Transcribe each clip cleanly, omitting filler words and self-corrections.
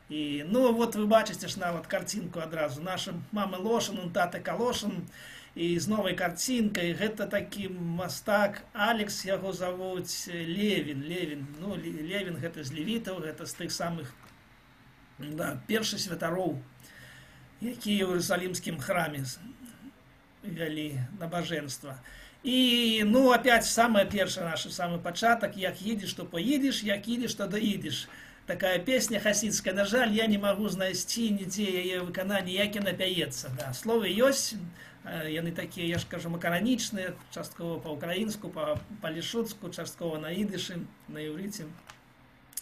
І, ну, от ви бачите ж навіть картинку одразу. Наша мама Лошин, он тата Калошин. І з новой картинкой. Гэта такі мастак Алекс, яго завуць Левін. Ну, Левін гэта з левітаў, гэта з тых самых першых святароў, якія ў Иерусалимскім храме вялі набажэнства. І, ну, опять самое першае наше, самый пачатак, як едзеш, то поедешь, як едешь, то доедешь. Такая песня хасідская. На жаль, я не могу знайсці нідзе яе выкананне, як яна пяецца. Да. Словы ёсць, яны такія, я ж кажу, макаранічныя, часткова па-украінску, па-лішуцку, часткова на ідышы, на іўрыце.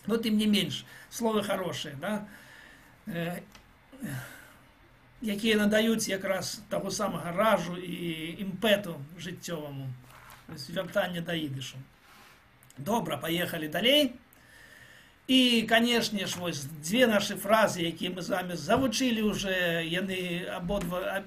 Но тым не менш, словы хорошыя, да? Якія надаюць якраз таго самага ражу і імпэту жыццёваму, звяртання да ідышу. Добра, паехалі далей. І, канешне ж, вось дзве нашы фразы, якія мы з вами завучылі уже, яны абодва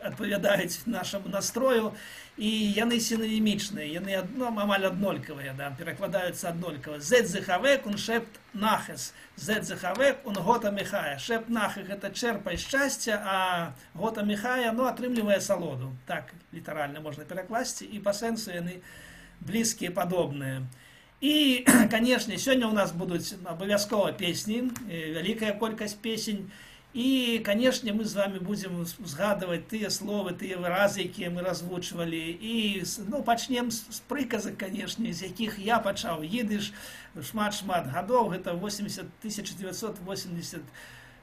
адпавядаюць нашаму настрою, і яны синонімічныя, яны амаль аднолькавыя, да, перакладаюцца аднолькава. Зэдзехавек он шепт нахес, зэдзехавек он гота мехая. Шепт нахес — гэта чэрпай шчасця, а гота мехая, ну, атрымлівае салоду. Так, літаральна можна перакласці, і па сэнсу яны блізкія, падобныя. І, канешне, сёння ў нас будуць абавязкова песні, вялікая колькасць песень. І, канешне, мы з вами будзем згадваць тыя словы, тыя выразы, якія мы развучвалі. І, ну, пачнем з прыказак, канешне, з якіх я пачаў. Ідыш шмат-шмат гадоў, гэта 1980,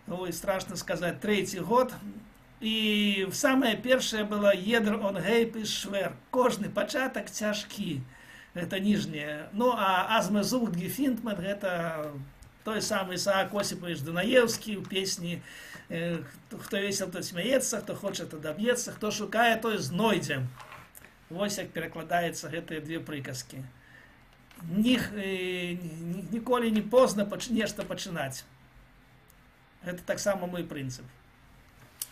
ой, страшна сказаць, 3-й год. І самае першае было «Едр он гейп і швер». Кожны пачатак цяжкі. Это ніжняе. Ну, а «Азме зух гефинтмен» — гэта той самы Исаак Осипович Дунаевскі ў песні «Хто весел, тот смяецца, хто хоча, то доб'ецца, хто шукае, той знойдзе». Вось як перакладаецца гэтыя две прыказкі. Ніколі не позна нешта пачынаць. Гэта таксама мой прынцып.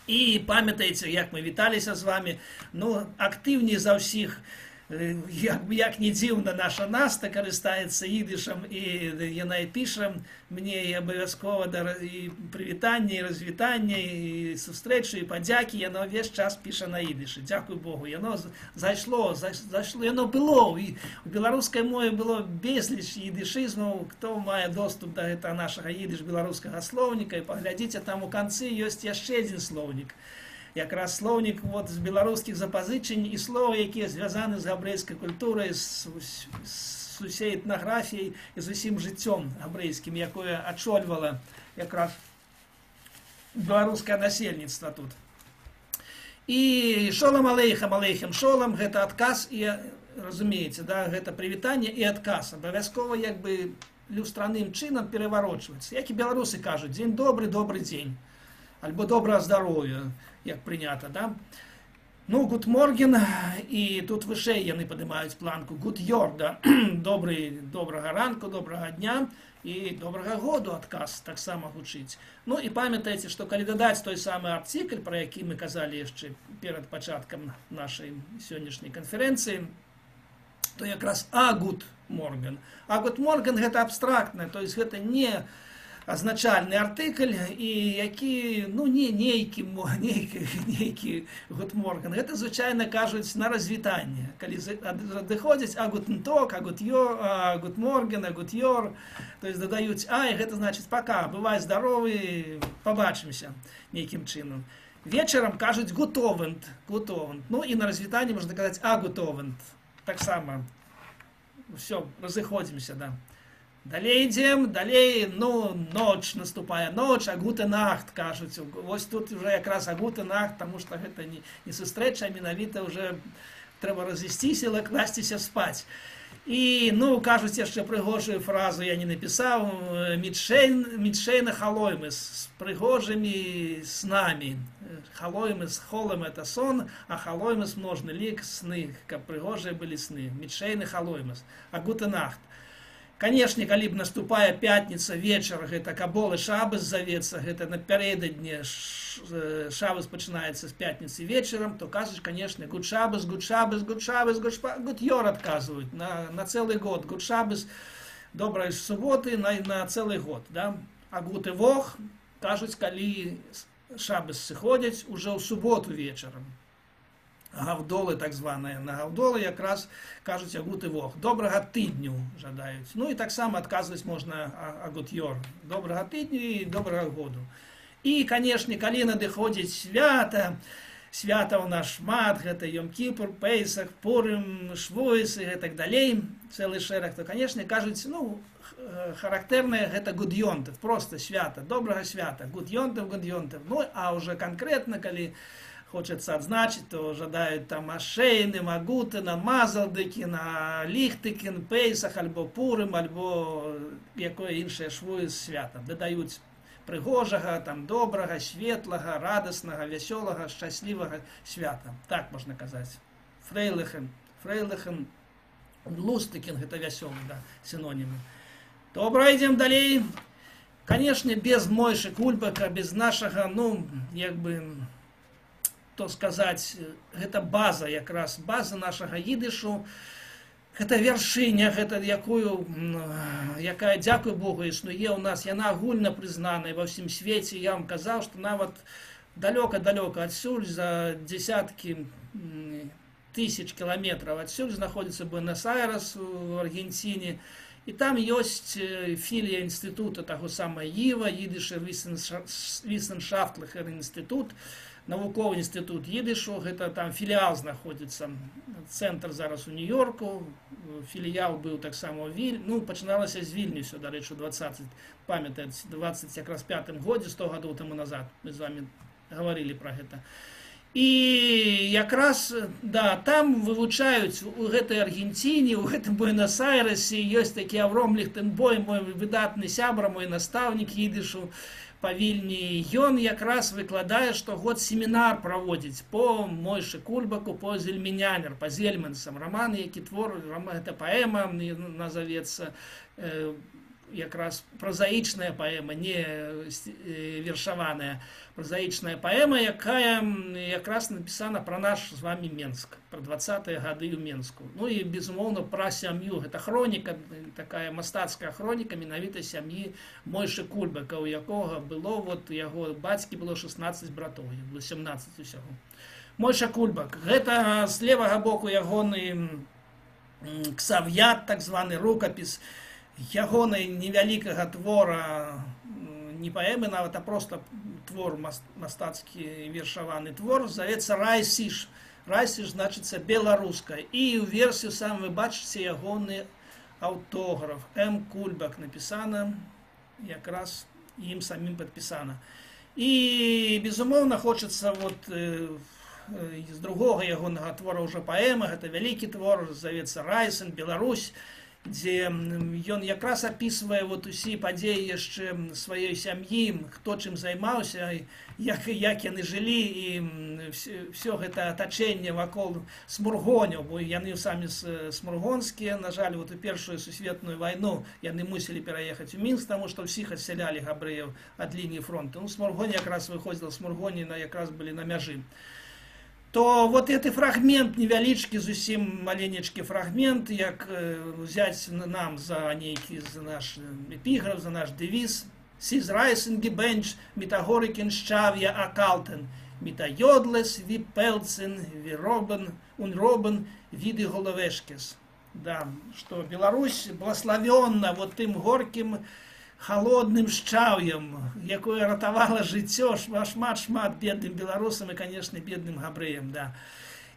І памятаеце, як мы віталіся з вами, ну, актыўней за ўсіх, як не дзіўна, наша Наста карыстаецца ідышам, і яна і піша мне і абавязкова і прывітанне, і развітанне, і сустрэчы, і падзякі, яно ўвесь час піша на ідышы. Дзякуй Богу, яно зайшло, яно было, і у беларускай мове было безліч ідышызмаў. Хто мае доступ да гэтага нашага ідыш-беларускага слоўніка, і паглядзіце, там у канцы ёсць яшчэ адзін слоўнік. Якраз слоўнік вот з беларускіх запазычань і словы, якія звязаны з габрэйскай культурай, з усей этнаграфіяй і з усім жыццём габрэйскім, якое ачольвала якраз беларускае насельніцтва тут. І шолам алейхам, алейхам шолам — гэта адказ, і, разумееце, да, гэта прывітанне і адказ. Абавязкова як бы люстраным чынам пераварочваецца. Як і беларусы кажуць: дзень добры, добры дзень. Альбо доброго здароўя, як прынята, да? Ну, гуд морген, і тут вышэй яны падымаюць планку. Гуд йор, да? Добрага ранку, добрага дня і добрага году адказ таксама гучыць. Ну, і памятайце, што калі дадаць той самы артикль, пра які мы казалі яшчэ перад пачаткам нашай сённяшняй канферэнцыі, то якраз агуд морген. Агуд морген — гэта абстрактна, то есть гэта не азначальны артыкль, і які, ну, не нейкі гуд морген. Гэта звычайна кажуць на развітанне. Калі адыходзяць агутн ток, агут морген, агут йор, то есть дадаюць «а», і гэта значыць «пака», бывай здаровы, пабачымся нейкім чынам. Вечарам кажуць «гутовент», ну і на развітанне можна казаць «агутовент». Таксама. Все, разыходзімся, да. Далей ідзем, далей, ну, ноч наступае, ноч, а гуте нахт, кажуць. Вось тут уже якраз а гуте нахт, таму што гэта не сустрэча, а менавіта уже трэба разысціся, класціся спаць. І, ну, кажуць яшчэ прыгожую фразу, я не напісаў: «Мітшейна халоймес», з прыгожымі снамі. Халоймес, холем — это сон, а халоймес — множны лік, сны, каб прыгожыя былі сны. Мітшейна халоймес, а гуте нахт. Канешне, калі б наступае пятніца, вечар, гэта каболы шабас завецца, гэта напярэдадні шабас пачынаецца з пятніцы вечарам, то кажуць, канешне, гуд шабас, гуд йор адказваюць на цэлы год. Гуд шабас — добрай суботы на цэлы год, да? А гуд і вох, кажуць, калі шабас сыходзяць уже ў суботу вечарам. Гаўдолы так званыя. На гаўдолы якраз кажуць агут і вог. Добрага тыдню жадаюць. Ну і таксама адказваць можна агут йор. Добрага тыдню і добрага году. І, канешне, калі надыходзіць свята ў нас шмат, гэта Йом-Кіпур, Пейсах, Пурым, Швуіс і гэтак далей, цэлы шэраг, то, канешне, кажуць, ну, характэрнае гэта гуд-йонтев, проста свята, добрага свята, гуд-йонтев, гуд-йонтев. Ну, а уже канкрэтна, калі хочется адзначыць, то жадаюць там Ашейным, Агутына, Мазалдыкін, Ліхтыкін, Пейсах, альбо Пурым, альбо якое іншае Швуіс свята. Дадаюць прыгожага, там, добрага, светлага, радаснага, вясёлага, шчаслівага свята. Так можна казаць. Фрейлихен, Лустыкін, гэта вясёлы, да, синонімы. Добра, ідзем далей. Канешне, без Мойши Кульбака, без нашага, ну, як бы, то сказаць, гэта база якраз, база нашага ідышу. Гэта вяршыня, гэта якая, дзякуй Богу, існуе ў нас, яна агульна прызнаная ва ўсім свеце. Я вам казаў, што нават далёка-далёка адсюль, за дзесяткі тысяч кіламетраў адсюль знаходзіцца Буэнос-Айрес у Аргенціне. І там ёсць філія інстытута таго самага ІВА, Йиддische Wissenschaftlicher Institut, навуковы інстытут ідышу, гэта там філіал знаходзіцца, цэнтр зараз у Нью-Йорку, філіял быў таксама ў Вільні, ну, пачыналася з Вільнюса, дарэчы, у 25-м годзе, 100 гадоў таму назад, мы з вами гаварылі пра гэта. І якраз, да, там вывучаюць у гэтай Аргенціне, у гэтым Буэнос-Айресе, ёсць такі Авром Лихтенбой, мой выдатны сябра, мой настаўнік ідышу па Вільні. Ён якраз выкладае штогод семінар праводзіць по Мойши Кульбаку, по Зельменянер, по Зельменсам. Роман, які твор, гэта паэма назавецца, якраз празаічная паэма, не вершаваная, празаічная паэма, якая якраз напісана пра наш з вами Менск, пра 20-е гады ў Менску. Ну і, безумоўна, пра сям'ю. Гэта хроніка, такая мастацкая хроніка менавіта сям'і Мойши Кульбака, у якога было, вот, яго бацькі было 16 братоў, было 17 усяго. Мойша Кульбак, гэта з левага боку ягоны ксав'ят, так званы рукапіс, ягонай невялікага твора, не паэмы нават, а проста твор, мастацкі вершаваны твор, завецца Райсіш. Райсіш значыцца беларуска. І ў версію сам вы бачыце ягоны аўтограф. М. Кульбак напісана, якраз ім самім падпісана. І, безумоўна, хочацца вот з другога ягонага твора ўжо паэма, гэта вялікі твор, завецца Райсен, Беларусь, дзе ён якраз апісвае вот усе падзеі яшчэ сваёй сям'і, хто чым займаўся, як яны жылі, і все гэта атачэнне вакол смургоняў, бо яны самі смургонскія, на жаль, вот у Першую сусветную вайну яны мусілі пераехаць у Мінск, таму што ўсіх адсялялі габрэяў ад лініі фронту. Ну, Смургонь якраз выходзіла, Смургоні якраз былі на мяжы. То вот гэты фрагмент невялічкі, зусім маленечкі фрагмент, як взяць нам за нейкі наш эпіграф, за наш девіз. Сіз райсен гебенч, мітагорікен щав'я акалтен, мітайодлес віпелцен, віробен, унробен, віди головешкес. Да, што Беларусь благословенна вот тым горкім, холодным шчаўем, якое ратавала жыццё шмат бедным беларусам і, канешне, бедным габрэям, да.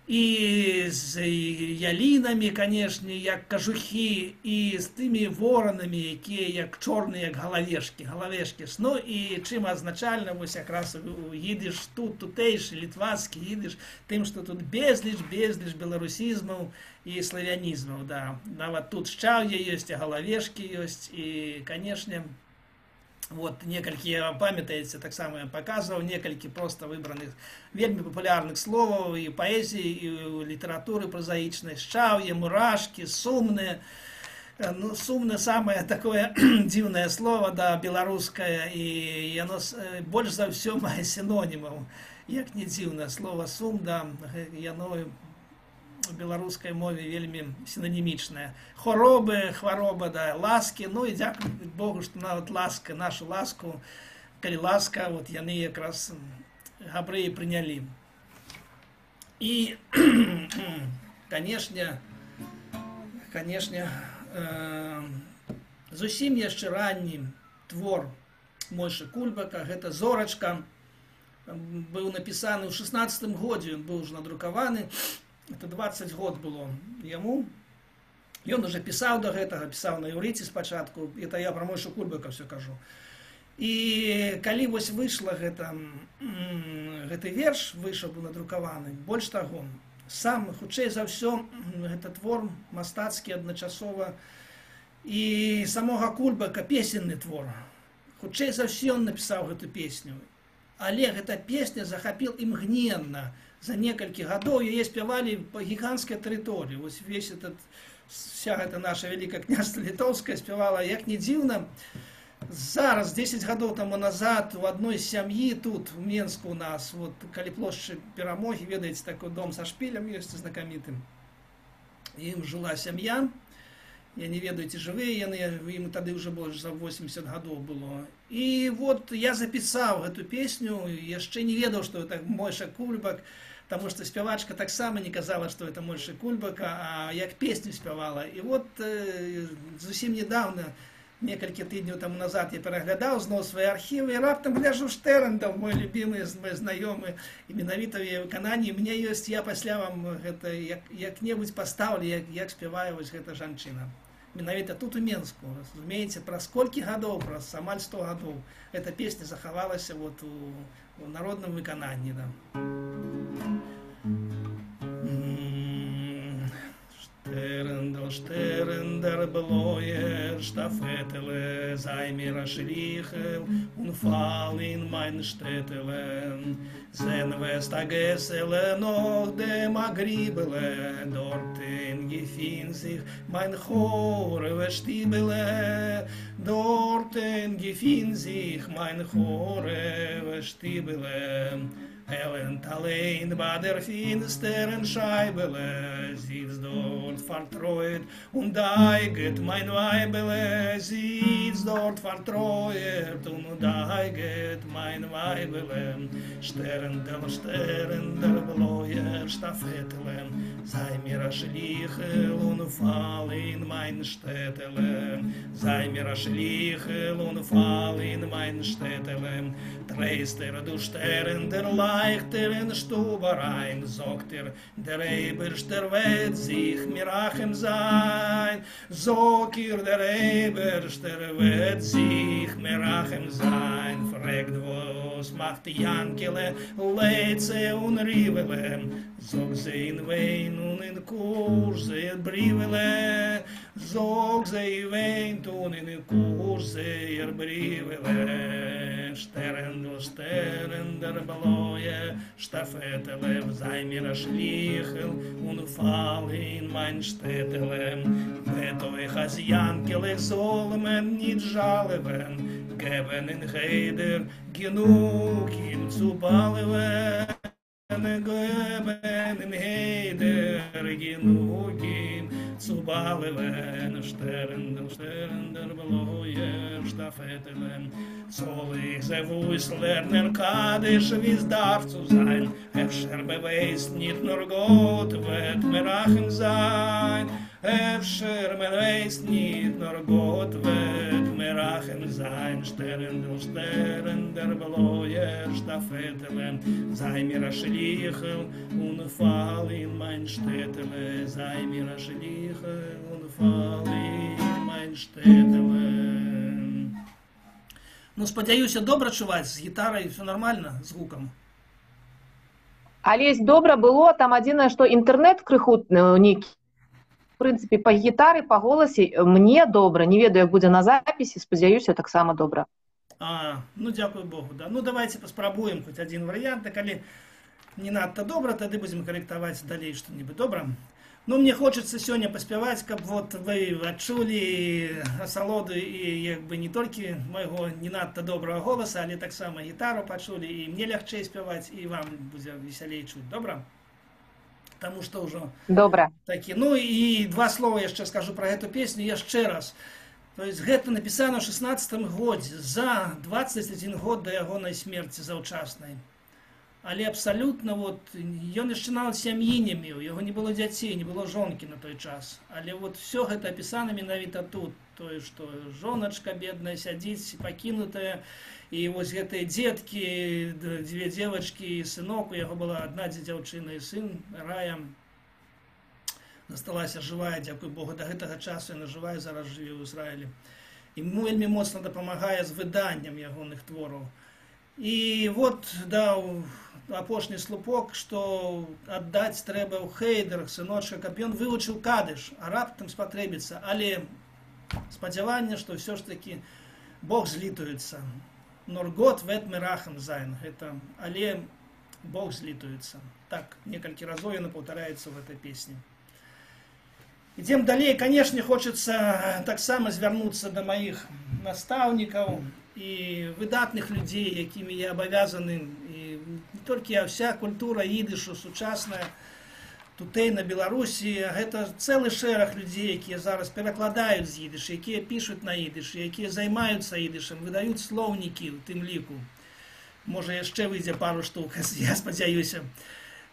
І з ялінамі, канешне, як кажухі, і з тымі воранамі, якія як чорныя, як галавешкі. Ну і чым азначальна, вось якраз у ідыш тутэйшы, літвацкі ідыш, тым, што тут безліч беларусізмаў і славянізмаў, да. Нават тут шчаўе ёсць, і галавешкі ёсць, і, канешне, вот некалькі, я памятаеце, таксама я паказваў некалькі проста выбраных вельмі папулярных словаў і паэзіі, і ў літаратуры празаічнай. Шчаўе, мурашкі, сумныя. Ну, сумна самае такое дзіўнае слово, да, беларускае, і яно больш за ўсё мае сінонімаў. Як не дзіўна, слово сум, да, яно у беларускай мове вельмі синонімічная. Хвароба, да, ласкі, ну і дзякуй Богу, што нават ласка, нашу ласку калі ласка, вот яны якраз габрэі прынялі. І, канешне, зусім яшчэ ранні твор Мойшы Кульбака, гэта «Зорачка», быў напісаны ў 16-м годзе, ён быў уже надрукаваны, это 20 год было яму. Ён уже пісаў да гэтага, пісаў на іўрыце спачатку, это я пра Мойшу Кульбака все кажу. І калі вось выйшла гэты верш, выйшаў быў надрукаваны, больш таго, сам, хутчэй за ўсё, гэта твор мастацкі адначасова і самога Кульбака песенны твор. Хутчэй за ўсё ён напісаў гэту песню. Але гэта песня захапіл імгненна. За некалькі гадоў яе спявалі па гіганцкай тэрыторыі. Вось вся гэта наша Вялікае княства Літоўскае спявала, як не дзіўна. Зараз, 10 гадоў таму назад, у адной сям'і тут, у Менску у нас, вот, калі плошчы Перамогі, ведаеце, такой дом са шпілем ёсць знакамітым. Ім жыла сям'я. Я не ведаю, ці жывыя яны, ім тады ўжо больш за 80 гадоў было. І вот я запісаў гэту песню, яшчэ не ведаў, што это Мойша Кульбак, таму што спявачка таксама не казала, што это Мойша Кульбака, а як песню спявала. І вот зусім недавно, некалькі тыдняў таму назад, я пераглядаў зноў свае архівы, і раптам гляжу Штэрндал, мой любімы, мой знаёмы, і менавіта ў яе выкананні. Мне ёсць, я пасля вам гэта як-небудзь пастаўлю, як спявае вось гэта жанчына. Менавіта тут у Менску, разумееце, праз колькі гадоў, праз амаль 100 гадоў, эта песня захавалася вот у народным выкананні. Да. Штэрндал, Штэрндал, блоер, Stafetele, sei mir a Schlichel und fall in mein Städtele. Sen Westagessele noch dem Agribele, dorten gefind sich mein Chor Stiebele, dorten gefind sich mein Chor Stiebele. Elend alleen bei der finsteren Scheibele, sitzt dort vertreut und eiget mein Weibele, sitzt dort vertreut und eiget mein Weibele. Sterndel, Sterndel, blauer Stafetele, sei mir a Schlichel und fall in mein Städtele, sei mir a Schlichel und fall in mein Städtele. Treister du Sterndel, leichter in Stube rein, sagt der Eberster wird sich mir Rachem sein. Sag der Eberster wird sich mir Rachem sein. Fragt, was macht die Jankele, Leize und Rivele. Sag sie in Wein und in Kurs, sie Brivele. Sag sie weint und in Kurs, sie Brivele. Sterndel, Sterndel, blauer Stafetele, sei mir a Schlichel und fall in mein Städtele. Mit euch als Jankele soll man nicht жалeben, geben in Heder genug ihm zu ballen. Geben in Heder genug ihm zu ballen. Sterndel, Sterndel, blauer Stafetele. Soll ich sie wuss lernen, Kaddisch, wie's darf zu sein. Efter beweist nicht nur Gott, wird mir Rachem sein. Efter beweist nicht nur Gott, wird mir Rachem sein. Sterndel, Sterndel, blauer Stafetele, sei mir a Schlichel und fall in mein Städtele. Sei mir a Schlichel und fall in mein Städtele. Ну, спадзяюся, добра чуваць, з гітарай все нормально, з гукам. Алесь, добра было, там адзінае, што інтэрнэт крыху нейкі. В прынцыпе, па гітары, па голасе мне добра, не ведаю, як будзе на запісе, спадзяюся, таксама добра. Ну, дзякуй Богу, да. Ну, давайте паспрабуем хоць адзін варыянт, а калі не надта добра, тады будзем карэктаваць далей што-небудзь добра. Ну, мне хочется сёння паспяваць, каб вот вы адчулі асалоду і як бы не толькі майго не надта добрага голаса, але таксама гітару пачулі, і мне лягчэй спяваць, і вам будзе весялей чуць. Добра? Таму што ўжо добра. Такі. Ну і два слова яшчэ скажу пра гэту песню яшчэ раз. То есть гэта напісана ў 16 годзе, за 21 год да ягонай смерці заўчаснай. Але абсалютна ён яшчэ нават сям'і не меў, яго не было дзяцей, не было жонкі на той час. Але все гэта апісана менавіта тут, тое, што жоначка бедная сядзіць пакінутая, і вось гэтыя дзеткі, дзве дзевачкі і сынок, у яго была адна дзяўчына і сын, Рая, засталася жывая, дзякуй Богу, да гэтага часу яна жывая, зараз жыве ў Ізраілі. І вельмі моцна дапамагае з выданнем ягоных твораў. І даў апошні слупок, што аддаць трэба ў хейдер, сыночка, каб ён вывучыў кадыш, а раптам спатрэбіцца. Але спадзяванне, што ўсё ж такі Бог злітуецца. Норгот вет мерахам зайн. Але Бог злітуецца. Так, некалькі разоў яно паўтараецца ў гэтай песні. Ідзем далей. Канешне, хочацца таксама звярнуцца да маіх настаўнікаў і выдатных людзей, якімі я абавязаны. І не толькі я, вся культура ідышу сучасная тутэй на Беларусі, гэта цэлы шэраг людзей, якія зараз перакладаюць з ідыша, якія пішуць на ідышы, якія займаюцца ідышам, выдаюць слоўнікі ў тым ліку. Можа, яшчэ выйдзе пару штук, я спадзяюся.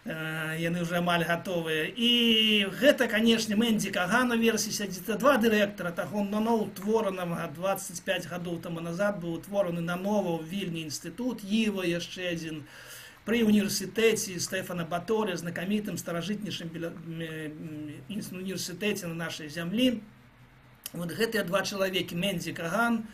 Яны ўжо амаль гатовыя. І гэта, канешне, Мэнди Каган у версіі сядзіць. Два дырэктара таго наноў утворанага 25 гадоў таму назад быў утвораны нанова ў Вільні інстытут, Іва яшчэ адзін, пры універсітэце Стэфана Баторы, знакамітым старажытнейшым універсітэце на нашай зямлі. Гэтыя два чалавекі, Мэнди Каган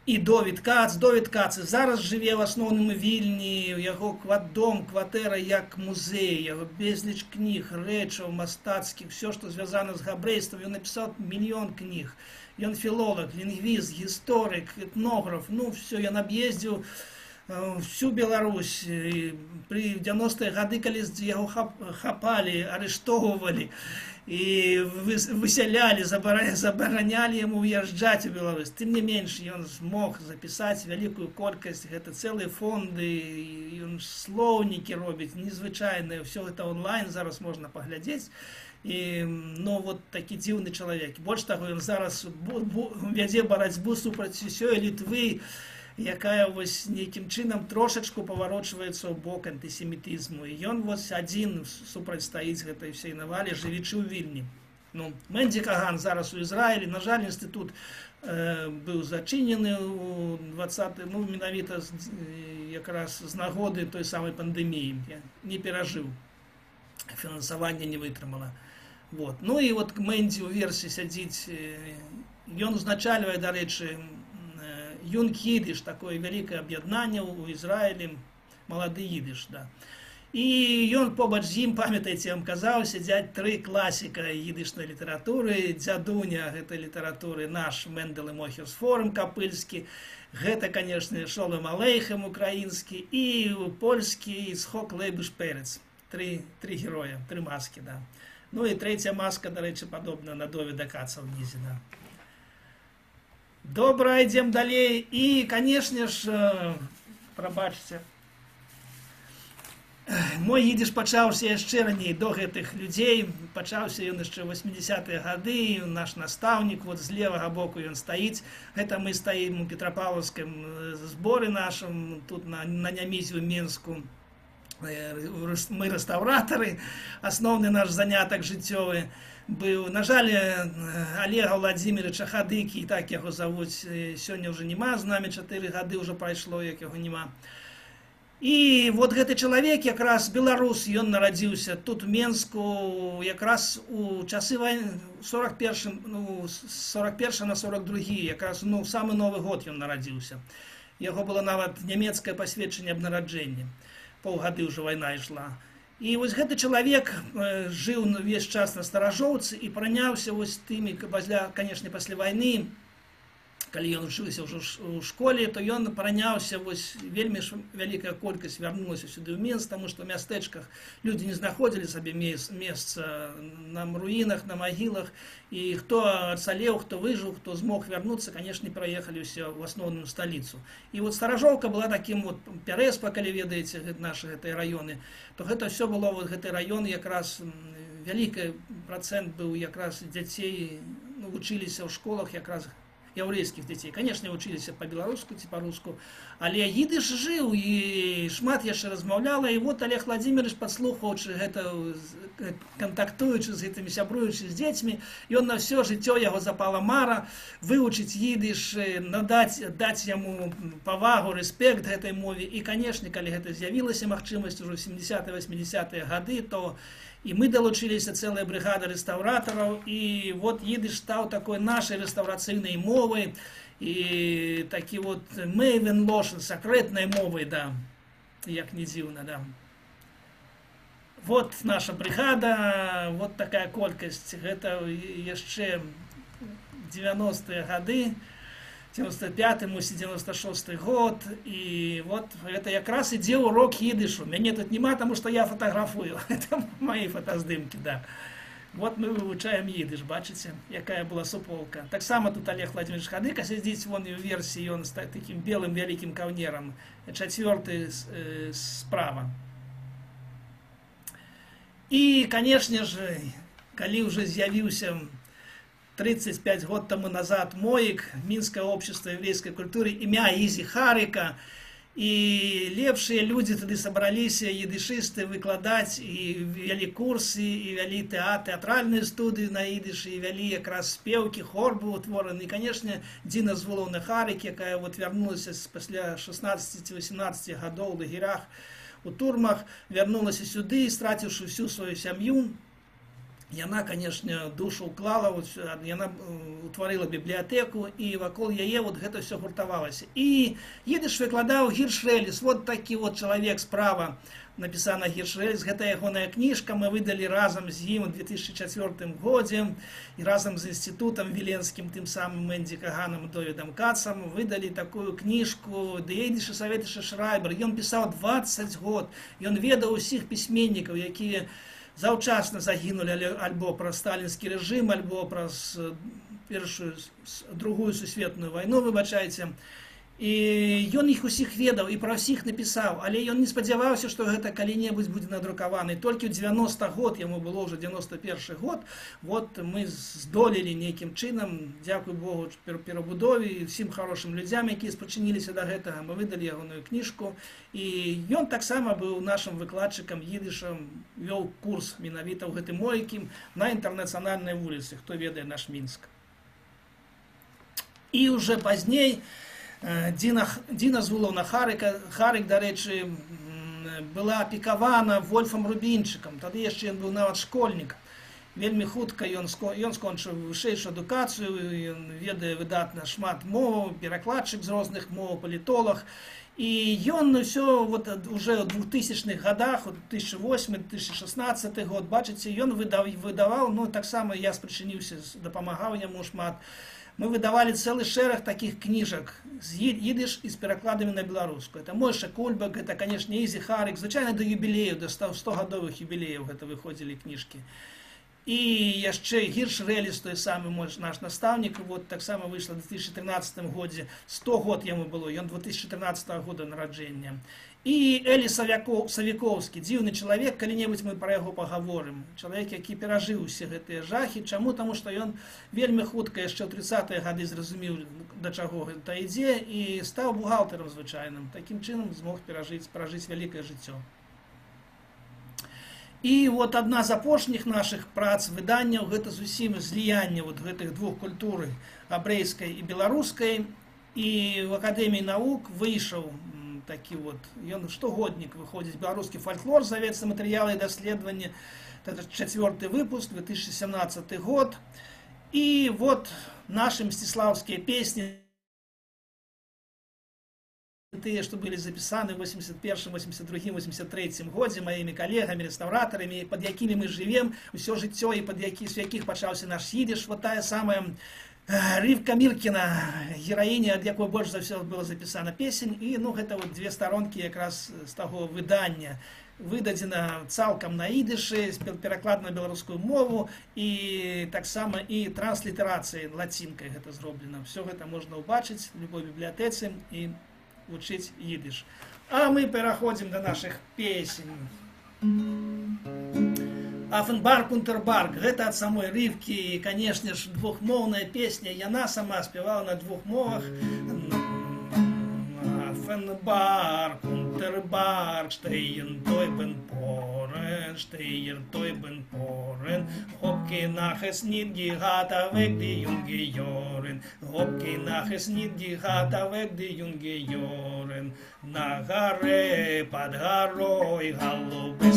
і Довід Кац. Довід Кац зараз жыве в асноўным у Вільні, яго дом, кватэра як музей, яго безліч кніг, рэчаў мастацкіх, все, што звязана з габрэйствам. Ён напісаў 1 мільён кніг. Ён філолог, лінгвіст, гісторык, этнограф. Все, ён аб'ездзіў всю Беларусь. Пры 90-е гады, калі яго хапалі, арыштоўвалі і высялялі, забаранялі яму ўязджаць у Беларусь. Тым не менш, ён змог запісаць вялікую колькасць, гэта цэлыя фонды, ён слоўнікі робіць, незвычайныя, ўсё гэта онлайн зараз можна паглядзець. І, такі дзіўны чалавек. Больш таго, ён зараз вядзе барацьбу супраць усёй Літвы, якая нейкім чынам трошачку паварочваецца ў бок антысемітызму. І ён адзін супрацьстаіць гэтай всей навалі, жывучы ў Вільні. Мэнди Каган зараз у Ізраілі. На жаль, інстытут быў зачынены ў 20-й, менавіта якраз з нагоды той самай пандэміі. Не перажыў. Фінансаванне не вытрымала. І Мэнди ў версіі сядзіць. Ён узначальвае, дарэчы, Юнг Ідыш, такое вялікае аб'яднанне ў Ізраілі, малады ідыш. І ён побач з ім, памятаеце, я вам казаў, сядзяць 3 класіка ідышнай літаратуры. Дзядуня гэтай літаратуры наш Мендел і Мохерс Форум капыльскі. Гэта, канешне, Шолем Алейхем украінскі і польскі Ісхок Лейбуш Перец. 3 героя, 3 маскі. І трэця маска, дарэчы, падобна на Довіда Каца ўнізе. Добра, ідзем далей. І, канешне ж, прабачце, мой ідыш пачаўся яшчэ раней до гэтых людзей. Пачаўся ён яшчэ 80-е гады. Наш настаўнік, з левага боку ён стаіць. Гэта мы стаім у Петрапаўлаўскім зборы нашым, тут на Нямізе ў Менску. Мы рэстаўратары, асноўны наш занятак жыццёвы быў. На жаль, Олега Владимировича Хадыкі, так яго завуць, сёння ўжо няма, з намі 4 гады ўжо прайшло, як яго няма. І гэты чалавек, якраз беларус, ён нарадзіўся тут у Менску, якраз у часы вайны, 41 на 42, якраз самы новы год ён нарадзіўся. Яго было нават нямецкае пасведчанне аб нараджэнні. Паўгады ўжо вайна ішла. І гэты чалавек жыў увесь час на Старажоўцы і праняўся тымі, канешне, пасля вайны, калі ён вучыўся ўжо ў школе, то ён праняўся, вельмі вялікая колькасць вярнулася сюды ў Менск, таму што ў мястэчках людзі не знаходзілі сабе месца на руінах, на магілах, і хто ацалеў, хто выжыў, хто змог вярнуцца, канешне, праехалі ўсе ў асноўную сталіцу. І Старажоўка была такім Пярэспа, калі ведаеце нашы гэтыя раёны, то гэта ўсё было, гэты раён якраз вялікі працэнт быў якраз дзяцей, вучыліся ў школах якраз яўрэйскіх дзяцей. Канешне, вучыліся па-беларуску ці па-руску, але ідыш жыў і шмат яшчэ размаўляла. І вот Олег Владимирович, падслухваючы гэта, кантактуючы з гэтымі, сябруючы з дзецьмі, ён на ўсё жыццё яго запала мара вывучыць ідыш, даць яму павагу, рэспект гэтай мове. І, канешне, калі гэта з'явілася магчымасць ужо 70-80-е гады, то і мы далучыліся, цэлая брыгада рэстаўратараў, і вот ідыш стаў такой нашай рэстаўрацыйнай мовай, і такі вот Maven Lotion, сакрэтнай мовай, да, як не дзіўна, да. Вот наша брыгада, вот такая колькасць, гэта яшчэ 90-е гады, 95-й, мусіць, 96-й год, і вот гэта якраз ідзе урок ідышу. Мяне тут няма, таму што я фатаграфую. Это мои фотаздымкі, да. Вот мы вывучаем ідыш, бачыце, якая была суполка. Таксама тут Олег Владимирович Хадыка сядзіць, вон і ў версіі, ён з такім белым вялікім каўнерам, 4-й справа. І, канешне ж, калі ўжо з'явіўся 35 год тому назад МОИК, Минское общество еврейской культуры, имя Изи Харика, и лепшие люди тады собрались, идышисты, выкладать, и вели курсы, и вели театральные студии на идыше, и вели якраз спевки, хор был утворен. И, конечно, Дина Звуловна Харик, якая вот вернулась после 16-18 годов в лагерях, у турмах, вернулась сюды, стративши всю свою семью. Яна, конечно, душу уклала, вот, яна утворила библиотеку, и вокруг яе вот гэта все гуртовалось. И едыш выкладаў Гершелес, вот такі вот человек справа написана Гершелес, гэта ягоная книжка, мы выдали разом з ім в 2004 годзе, и разом з институтом Виленским, тем самым Мэнди Каганом, Довидом Кацом, выдали такую книжку «Дейдише Советише Шрайбер». Ён писал 20 год, ён ведаў усіх письменников, якія заўчасна загінулі альбо праз сталінскі рэжым, альбо праз другую сусветную вайну, выбачайце. І ён іх усіх ведаў і пра ўсіх напісаў, але ён не спадзяваўся, што гэта калі-небудзь будзе надрукаваны. Толькі ў 90 год, яму было ўжо 91 год, вот мы здолелі нейкім чынам, дзякуй Богу, перабудове і всім хорошым людзям, якія спачыніліся да гэтага, мы выдалі ягоную кніжку. І ён таксама быў нашым выкладчыкам ідышам, вёў курс менавіта ў гэтым МОИКе на Інтэрнацыянальнай вуліцы, хто ведае наш Мінск. І ўжо пазней Дина Звуловна Харик, дарэчы, была апекавана Вольфам Рубінчыкам. Тады яшчэ ён быў нават школьнік. Вельмі хутка ён скончыў вышэйшую адукацыю, ён ведае выдатна шмат моваў, перакладчык з розных моваў, палітолог. І ён ўсё вот уже ў 2000-х годах, 2008-2016 год, бачыце, ён выдаваў, ну таксама я спрычыніўся, дапамагаў яму шмат. Мы выдавали целый шерах таких книжек з ідыш і з перакладамі на беларускую. Это Мойша Кульбак, это, конечно, Изи Харик. Звычайна до юбілею, до 100-гадовых юбілеяў гэта выходзілі кніжкі. І яшчэ Гершелес, той самы наш настаўнік, вот таксама выйшла в 2013 годзе, 100 год яму было, ён 2013 года нараджэння. І Элі Савіковскі, дзіўны чалавек, калі-небудзь мы пра яго пагаворым. Чалавек, які перажыў усе гэтыя жахі. Чаму? Таму што ён вельмі хутка яшчэ ў 30-е гады зразумеў, да чаго гэта ідзе, і стаў бухгалтарам звычайным. Такім чынам змог пражыць вялікае жыццё. І вот адна з апошніх нашых прац, выданняў, гэта зусім зліянне вот гэтых двух культуры, абрэйскай і беларускай. І в Акадэміі навук выйшаў такі вот, ён штогоднік выходзіць, беларускі фальклор, завецца матэрыялы і даследавання, это 4-й выпуск, 2017 год. І вот наши мстиславскія песні, тыя, што былі запісаны в 81, 82, 83 годзе маімі калегамі, рэстаўратарамі, пад якімі мы жывем усё жыццё і з якіх пачаўся наш ідыш. Вот тая самая Ривка Миркина, героиня, ад якой больш за ўсё было запісана песень. І ну, гэта вот две старонкі якраз з таго выдання. Выдадзена цалкам на ідышы, пераклад на беларускую мову, і таксама і транслітерацыяй лацінкай гэта зроблена. Все гэта можна ўбачыць в любой бібліятэцы і вучыць ідыш. А мы пераходзім да нашых песень. Афенбарк Унтербарк, гэта ад самой Рывкі, і, канешне ж, двухмоўная песня, яна сама спявала на двух мовах. Афенбарк Унтербарк, штейен тойбен порен, штейен тойбен порен, Hopke nach es nit gehat weg die junge Joren, Hopke nach es nit gehat weg die junge Joren, на горе под горой голуби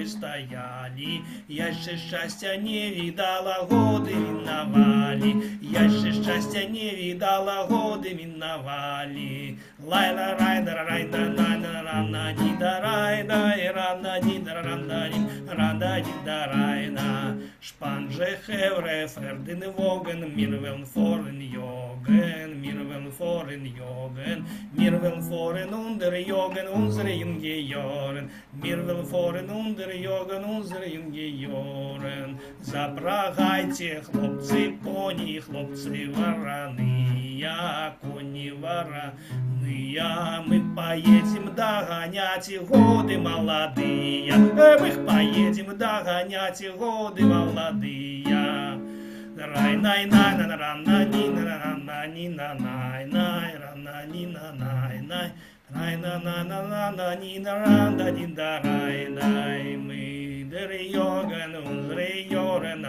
стояли, я ще счастья не видала, годы миновали, я ще счастья не видала, годы миновали. Лайла райда райда райда рана дида райда и рана дида рана дида райда. Шпанже хевре фердин воген, мирвен форен йоген, мирвен форен йоgen. Wir will fahren unter Jogen unsere junge Jahren. Wir will fahren unter Jogen unsere junge Jahren. Запрягайте, хлопцы, кони, хлопцы вороные, кони вороные. Мы поедем догонять годы молодые. Мы поедем догонять годы молодые. Рай-най-най, ра-на-ни-на-ра-на-ни-на-най-най, ра-на-ни-на-най-най, рай-на-на-на-на-ни-на-ра-да-ни-да-рай-най. Мы дер Jogen, unsere Joren,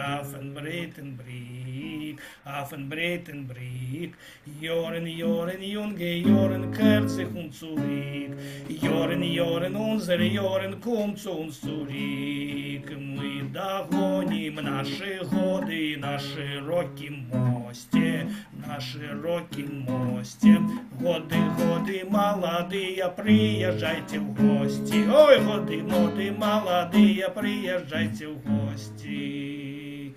Affenbreitenbrick, Joren, Joren, junge Joren, kehrt sich uns zurück. Joren, Joren, unsere Joren, kommt zu uns zurück. Мы догоним наши годы на широким мосте, на широким мосте. Годы, годы молодые, приезжайте в гости. Ой, годы, годы молодые, приезжайте в гости.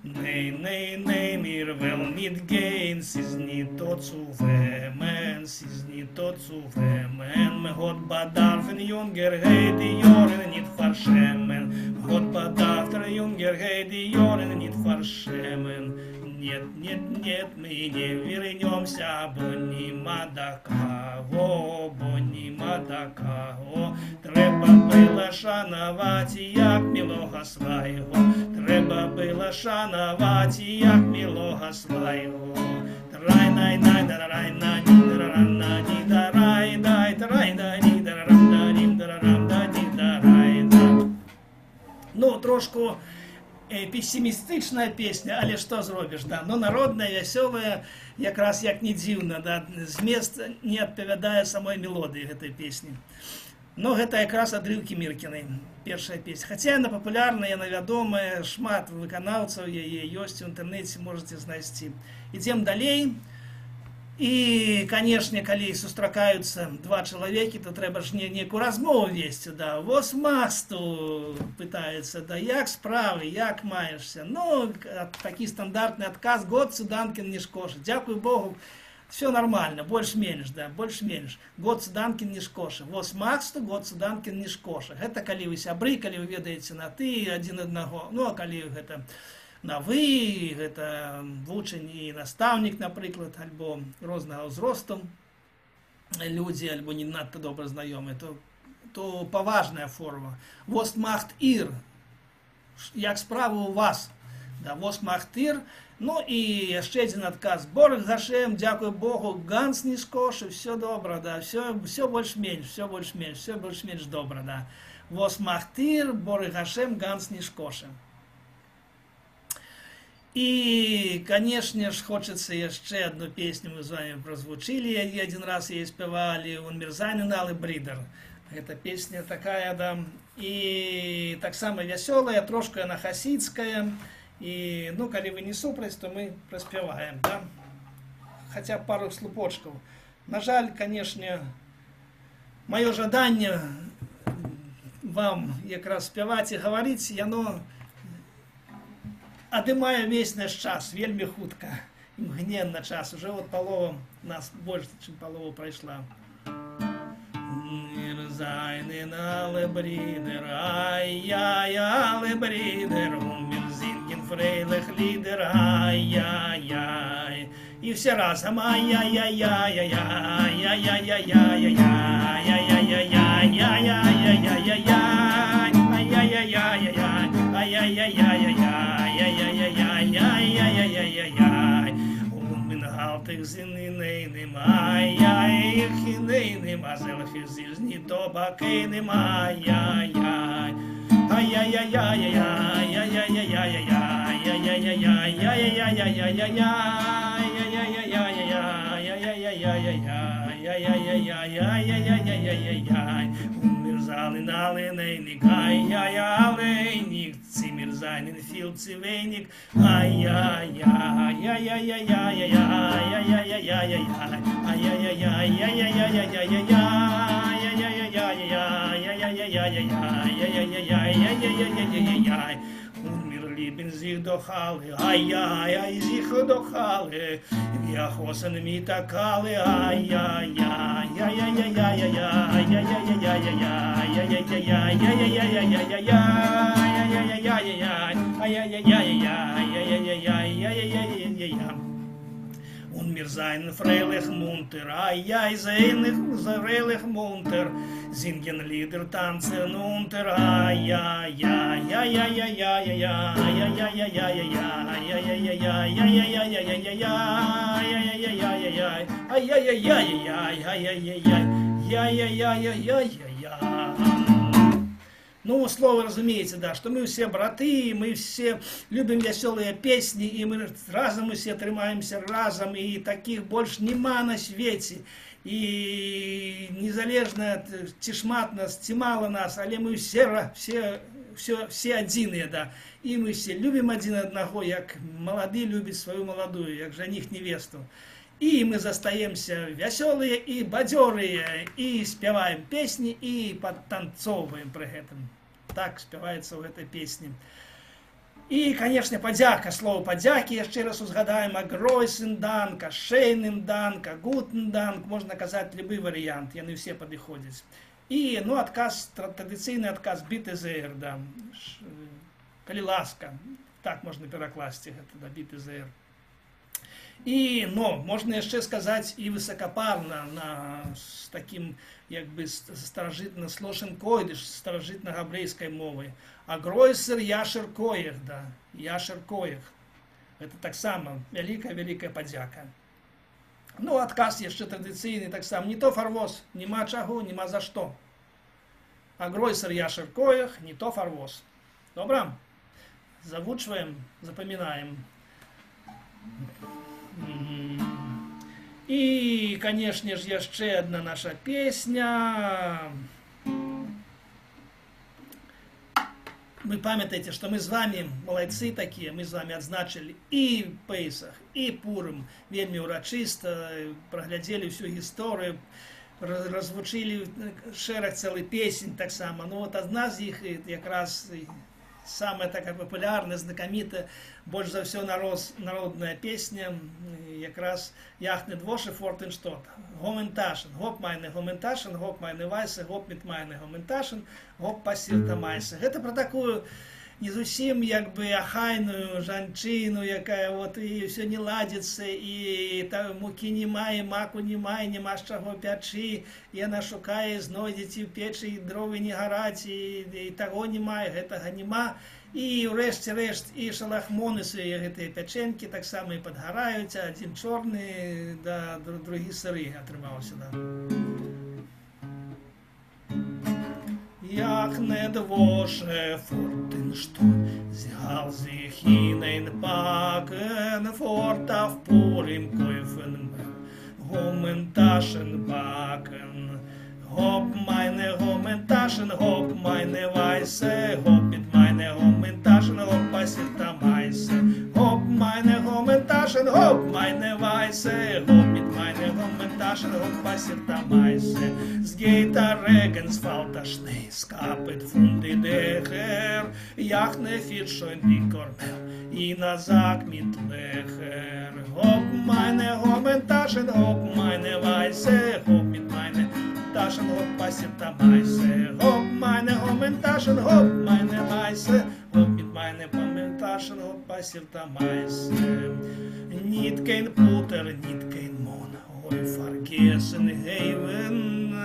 Nej, nej, nej, mir will nicht gehen, siz nicht tot zu wemmen, siz nicht tot zu wemmen. Me hot bedarfen Jungerheit, die Joren nicht verschämen. Hot bedarfen Jungerheit, die Joren nicht verschämen. Нет, нет, нет, мы не вернемся, бо нема до кого, бо нема до кого. Треба было шанувати, як милого свайго. Треба было шанувати, як милого свайго. Трай-най-най, да-рай-най, да-ра-ра-на-ні, да-рай-дай, трай-дай, да-ра-ра-на-ні, да-ра-ра-да-ді-да-рай-да. Ну, трошку пессимістычная песня, але што зробіш, да? Ну, народная, вясёлая, якраз як не дзіўна, да? Змест не адпавядае самой мелодыі гэтай песні. Ну, гэта якраз ад Рыўкі Міркінай, першая песня. Хаця яна папулярная, яна вядомая, шмат выканаўцаў яе ёсць у інтэрнэце, можаце знайсці. Ідзем далей. І, канешне, калі сустракаюцца два чалавекі, то трэба ж нейкую размову весці, да. Вось масту пытаецца, да, як справы, як маешся? Ну, такі стандартны адказ, год Суданкін не шкоша. Дзякуй Богу, все нормально, больш-менш, да, больш-менш. Год Суданкін не шкоша. Вось масту, год Суданкін не шкоша. Гэта калі вы сябры, калі вы ведаеце на ты адзін аднаго. Ну, а калі гэта на вы, гэта вучань і настаўнік, напрыклад, альбо рознага ўзросту людзі, альбо не надта добра знаёмыя, то паважная форма. Вос махт ир, як справа у вас? Да, вос махт ир. Ну і яшчэ адзін адказ. Борг Гашем, дзякуй Богу, ганс не скошы, все добра, да, все больш-менш, все больш-менш добра, да. Вос махт ир, Борг Гашем, ганс не скошы. І, канешне ж, хочацца яшчэ адну песню мы з вами празвучылі, адзін раз яе спявалі, Унмірзайнен Алы Бридер. Гэта песня такая, да, і таксама вясёлая, трошка яна хасідская, і, ну, калі вы не супраць, то мы праспяваем, да, хаця б пару слупочкаў. На жаль, канешне, маё жаданне вам якраз спяваць і гаварыць, яно адымае увесь наш час, вельмі хутка, імгненна час, уже вот полова, нас больш, чым полова прайшла. Мирзайнен Алы Бридер, ай-яй, Алы Бридер, wir singen freilich Lieder, ай-яй-яй. И все разом, ай-яй-яй-яй-яй-яй-яй-яй-яй-яй-яй-яй-яй-яй-яй-яй-яй-яй-яй. ай-яй-яй-яй-яй, ай-яй-яй-яй-яй-яй-яй-яй-яй-яй-яй-яй-яй. Галтих зінини немає, їх хіней нема, зелфі зіжні тобаки немає, яй-яй. Мирзалин алейник, цимирзайнин филцивейник, Umir sich doch alle, sich doch alle, wir hosen mit der Kalle, Und wir seien freilich munter, freilich munter, singen Lieder, tanzen unter, Ну, слово, разумеется, да, что мы все браты, мы все любим веселые песни, и мы разом все тримаемся разом, и таких больше нема на свете. И незалежно, ці шмат нас, ці мало нас, але мы все одиные, да. И мы все любим один одного, як молодые любят свою молодую, як жених невесту. И мы застаемся веселые и бадёрые, и спеваем песни, и подтанцовываем при этом. Так спевается в этой песне. И, конечно, подяка, слово подяки, еще раз узгадаем, агройсен данка, шейнен данка, гутен данк, можно казать любой вариант, яны все подходят. И, ну, отказ, традиционный отказ битезер, да, коли ласка, так можно перекласти это, да, битезер. І, ну, можна ще сказати і високопарно, з таким, якби, старожитно слошен койдиш, старожитно-габрейської мови. Агройсер яшер коєх, да, яшер коєх. Це так само, велика подяка. Ну, отказ ще традиційний, так само, не то фарвоз, нема чого, нема за що. Агройсер яшер коєх, не то фарвоз. Добре? Завучуємо, запам'ятаємо. И, конечно же, еще одна наша песня. Вы памятаете, что мы с вами, молодцы такие, мы с вами отзначили и Пейсах, и Пурим, вельми урочисто, проглядели всю историю, развучили шерах целый песень так само. Но вот одна из них, как раз самая такая популярная, знакомитая, больше за все народная песня, как раз «Яхне двоше фортенштот». «Гоменташен», «Гоп майне гоменташен», «Гоп майне вайсе», «Гоп мит майне гоменташен», «Гоп пасірта майсе». Это про такую не зусім, якби, ахайную жанчину, якая вот и все не ладится, и там муки немає, маку немає, нема з чого пячи, і вона шукає, знойдеться в печі, і дрови не горять, і того немає, гэтага нема. І врешті-решт і шалахмониси, гэты печеньки так само і подгораються, один чорний, да, другі сири отримався, да. Як не двоше фортенштот, згал sich hineinpacken, fort auf Purim kaufen, Gomentaschen backen. Hopp meine Gomentaschen, hopp meine Weiße, hopp mit meine Gomentaschen, hopp passiert am Weiße. Hopp meine Gomentaschen, hopp meine Weiße, hopp mit meine Gomentaschen, hopp passiert am Weiße. Es geht der Regen, es fällt der Schnee, es kapet von die Dächer, jachne viel schön die Kornel, Ina sag mit Lecher. Hopp meine Gomentaschen, hopp meine Weiße, hopp mit meine Taschen, hopp passiert am Weiße. Hopp meine Gomentaschen, hopp meine Weiße, hopp mit meine Gomentaschen, hopp passiert am Weiße. Nicht kein Puter, nicht kein Mon, oi vergessen Heaven,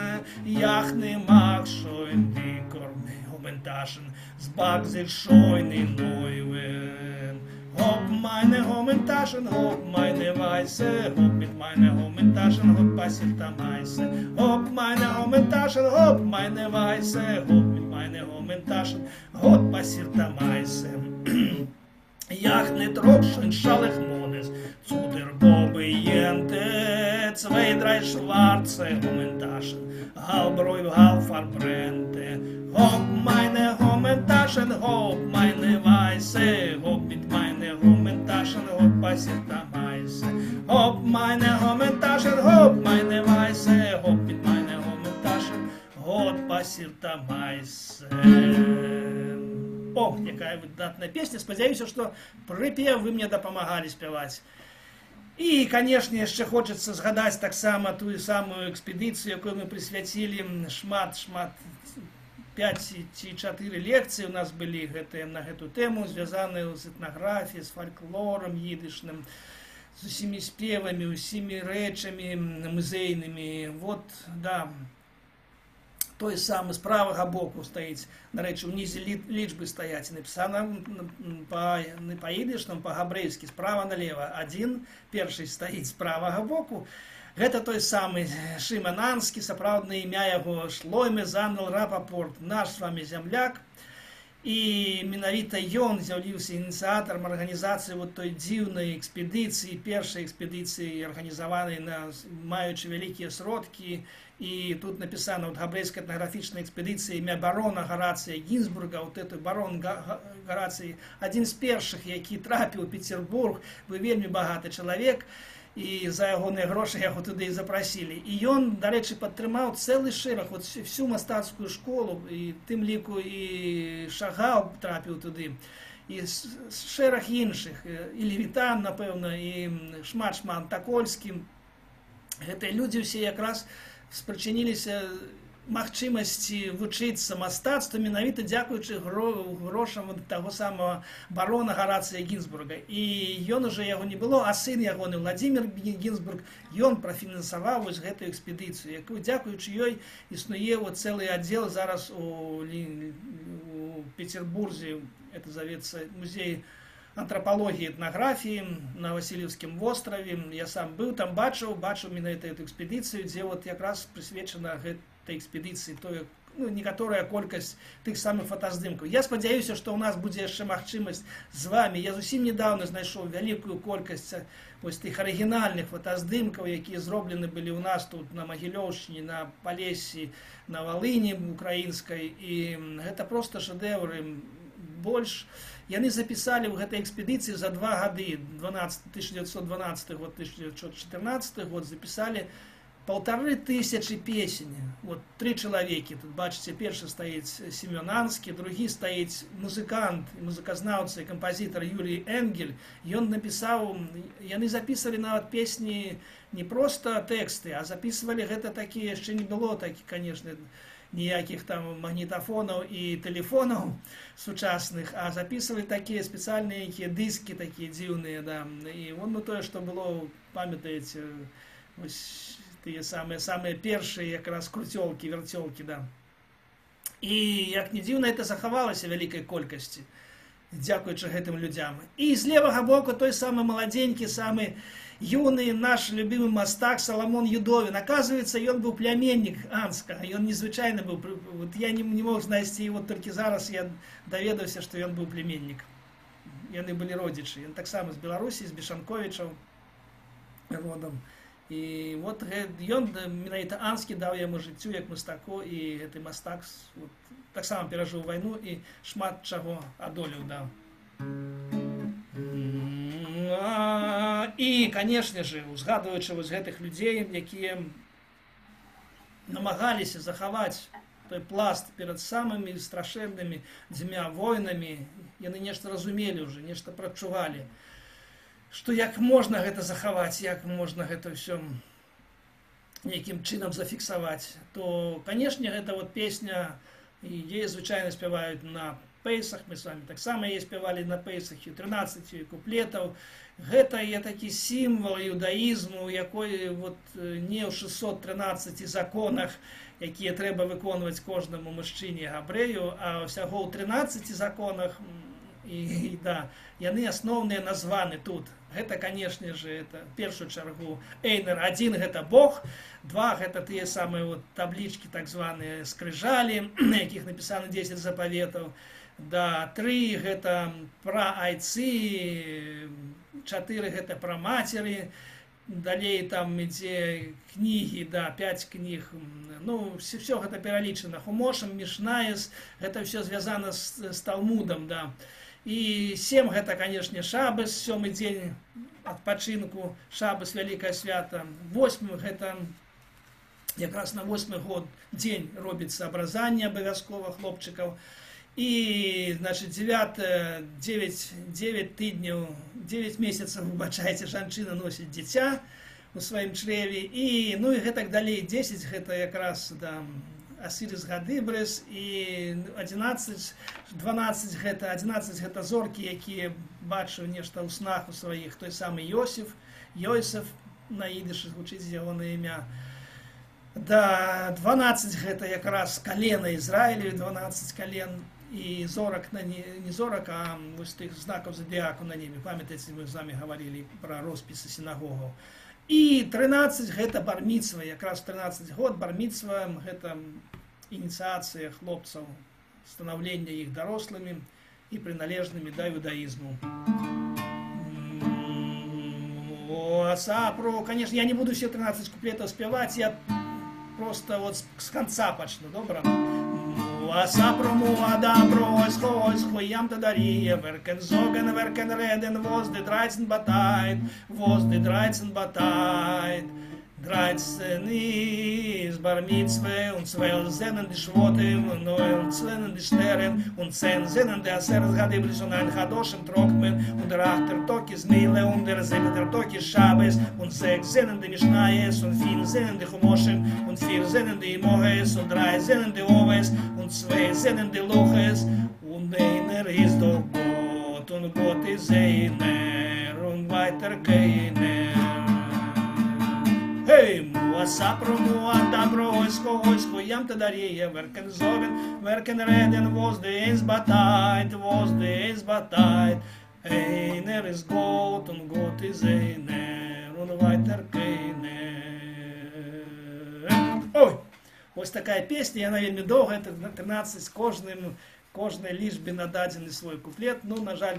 jachne mag schon die Korne, Homentashen, Sbag sich scheune Neuwen. Hopp meine Homentashen, hopp meine Weiße, hopp mit meiner Homentashen, hopp passiert am Weiße. Hopp meine Homentashen, hopp meine Weiße, hopp mit meiner Homentashen, hopp passiert am Weiße. Jachnet Rotschen, schallig Modes, zu der Bobbe jente, zwei, drei schwarze Homentashen, halb ruhig, halb verbrennte. Hopp meine Homentashen, hopp meine Weiße, hopp mit meiner Homentashen, hopp passiert am Weiße. Hopp meine Homentashen, hopp meine Weiße, hopp mit meiner Homentashen, hopp passiert am Weiße. О, якая выдатная песня. Спадзяюся, што прыпеў вы мне дапамагалі спяваць. І, канешне, яшчэ хочацца згадаць таксама тую самую экспедыцыю, якую мы прысвяцілі шмат 5 ці 4 лекцыі у нас былі гэтыя на гэту тэму, звязаныя з этнаграфіяй, з фальклорам едышным, з усімі спевамі, усімі рэчамі музейнымі. Вот, да, той самы з правага боку стаіць, нарэчы, унізе лічбы стаяць, напісана па-ідышным, па-габрэйскі, справа налева. Адзін, першы стаіць з правага боку. Гэта той самы Шыман Анскі, сапраўднае імя яго Шлойме Заннел Рапапорт, наш з вамі зямляк. І менавіта ён з'яўляўся ініцыятарам арганізацыі вот той дзіўнай экспедыцыі, першай экспедыцыі, арганізаванай, маючы вялікія сродкі. І тут написано, вот габрэйская этнографічная экспедыцыя, імя барона Гарацыя Гінзбурга, вот этот барон Гарацый, адзін з першых, які трапіў у Петербург, быў вельмі багаты чалавек, і за ягоныя грошы яго туды і запрасілі. І ён, дарэчы, падтрымаў цэлы шэраг, вот всю мастацкую школу, і тым ліку і Шагал трапіў туды, і шэраг іншых, і Левітан, напэўна, і шмат Токольскі. Гэтыя людзі ўсе якраз спрычыніліся магчымасці вучыцца мастацтву менавіта дзякуючы грошам таго самого барона Гарацыя Гінзбурга. І ён уже яго не было, а сын ягоны Владзімір Гінзбург, ён прафінансаваў вось гэтую экспедыцыю, якую дзякуючы ёй існуе цэлы аддзел зараз у Петербурзе, это завецца музей антропологии, этнографии на Васильевском острове. Я сам был там, бачыў менавіта эту экспедыцыю, дзе вот якраз прысвечана гэтай экспедыцыі, той, некаторая колькасць тых самых фотаздымкаў. Я спадзяюся, што ў нас будзе яшчэ магчымасць з вами. Я зусім недавно знайшоў вялікую колькасць вось тых арыгінальных фотаздымкаў, якія зроблены былі ў нас тут на Магілёўшчыне, на Палессі, на Валыні украінскай. І гэта проста шэдэўры. Больш яны запісалі ў гэтай экспедыцыі за 2 гады, 1912 год, 1914 год, запісалі 1500 песень. Вот 3 чалавекі. Тут бачыце, першы стаіць Семён Анскі, другі стаіць музыкант, музыказнаўца і кампазітар Юрій Энгель. Ён напісаў, яны запісвалі нават песні не проста тэксты, а запісвалі гэта такія, яшчэ не было такі, конечно, ніякіх там магнітафонаў і тэлефонаў сучасных, а записывали такія спецыяльныя дыскі, такія дзіўныя, да. І вон тое, што было, памятаеце, вось тыя самыя першыя якраз круцёлкі, вярцёлкі, да. І як не дзіўна, это захавалася вялікай колькасці, дзякуючы гэтым людзям. І з левага боку той самы маладзенькі, самы юный наш любимый мастак Соломон Юдовин. Оказывается, он был племянник Анскага, и он незвычайно был. Вот я не мог знайсці, вот только зараз я даведаўся, что он был племянник. Яны былі родичы. Он так само з Беларусі, з Бешанковічаў родом. І вот ён менавіта Анскі даў яму жыццю як мастаку, і гэты мастак вот, так само перажыў вайну і шмат чаго адолеў даў. І, конечно же, узгадваючы вось гэтых людзей, якія намагаліся захаваць той пласт перад самымі страшэннымі 2 войнамі, яны нешта разумелі ўжо, нешта прачувалі, што як можна гэта захаваць, як можна гэта ўсё нейкім чынам зафіксаваць, то, канешне, гэта вот песня, яе звычайна спяваюць на Пейсах, мы с вами так само и спевали на Пейсахе 13 куплетов. Это є такий символ іудаїзму, який от не в 613 законах, які треба виконувати кожному мужчині габрею, а всього у 13 законах. И да, яны основные названы тут. Это, конечно же, это в первую чергу Эйнер. Один это Бог, два это те самые вот таблички, так званые скрижали, на яких написано 10 заповедов. Да, 3 это про айцы, 4 это про матери. Далее там эти книги, да, 5 книг, ну, все это переличено. Хумошем, Мишнаес, это все связано с Талмудом, да. И 7 это, конечно, Шаббас, 7-й день отпочинку, Шаббас, Великое Свято. 8 это как раз на 8-й год день робится обрезание обовязково хлопчиков. И, значит, 9 тыднев, 9 месяцев, выбачайте, жанчина носит дитя у своем чреве. И, ну, и так далее, 10 это как раз, да, Асирис Гадибрес, и 11, 12 это зорки, які бачу нешта ў снах у своих, той самый Йосиф, на идише звучит ягоное имя. Да, 12 это как раз колено Израилю, 12 колен, и зорок, не зорок, а вот тих знаков зодиаку на небе. Памятаете, мы с вами говорили про росписи синагогов. И 13 это бар-мицва, как раз 13 год бар-мицва это инициация хлопцев, становление их дорослыми и приналежными до иудаизму. Конечно, я не буду все 13 куплетов спевать, я просто вот с конца почну, добро? Асапрому адабро, схойс, хуям тадария, веркен зоген, веркен реден, возды драйцен батайт, возды драйцен батайт. 13 ist Bar Mitzvah und 12 sind die Schwotim und 9 sind die Sterne und 10 sind der Aseres Gadibris und ein Chadoshim Trockmen und der 8. Tag ist Nile und der 7. Tag ist Shabbos und 6 sind die Mishnayes und 4 sind die Chumoshim und 4 sind die Mohes und 3 sind die Oves und 2 sind die Luches und einer ist doch Gott und Gott ist einer und weiter keiner. Hey, Muasapro, Muadabro, Esco, Yam Tadaria, Werken Zogen, Werken Reden, was the is batayt, Einer ist Gott und Gott ist einer und weiter keiner. Ой, ось такая песня, яна вельмі доўгая, это 13 кожнай лічбе нададзены свой куплет, ну, на жаль,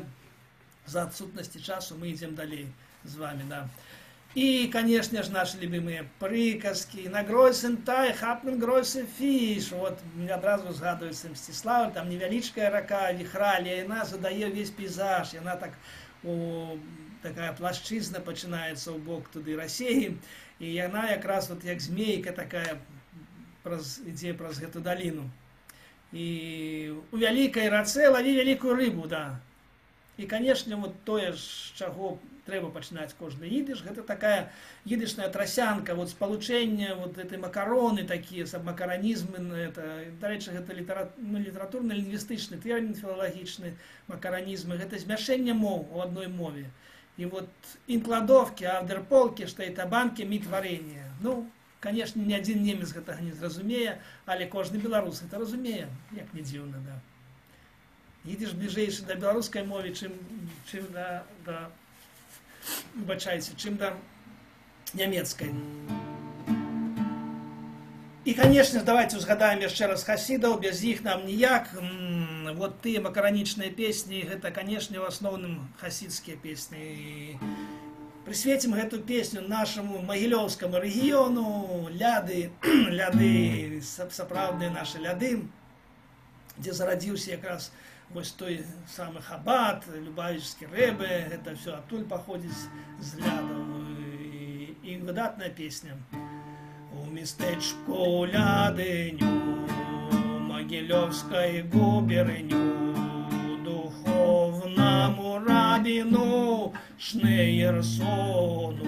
за отсутности часу мы идем далее с вами, да. И, конечно же, наши любимые приказки. На Гройсен тай, хапмен Гройсен фиш. Вот мне одразу згадується Мстислав, там невеличкая рака, вихрали, и она задає весь пейзаж. И она так, такая плашчизна починається у бок туди Росії. И она как раз вот як змейка такая ідзе праз гэту долину. И у великой раце лови великую рыбу, да. И, конечно, вот тое, з чаго трэба пачынаць кожны идиш, это такая идишная трасянка, вот спалучэнне вот этой макароны такие, макаронизмы, это, до речі, это литературно-лингвістычны тэрмін філалагічны, макаронизмы, это змяшэнне моў у одной мове. И вот инкладовки, авдерполки, штейтабанки, мітварэнне. Ну, конечно, ни один немец гэтага не зразумее, але кожны беларус это разумее, як не дзіўна, да. Идиш ближайший до белорусской мовы, чем до немецкой. И, конечно, давайте узгадаем еще раз хасидов, без них нам ніяк. Вот тыя макаронічныя песни, это, конечно, в основном хасидские песни. Присветим эту песню нашему Могилевскому региону, ляды, сапраўдныя наши ляды, где зародился как раз вось той самый Хаббат, Любавічскі рэбе, это все оттуль походит з лядаў. И выдатная песня. У местечку лядыню, Могилевской губерню, духовному рабину Шнейерсону.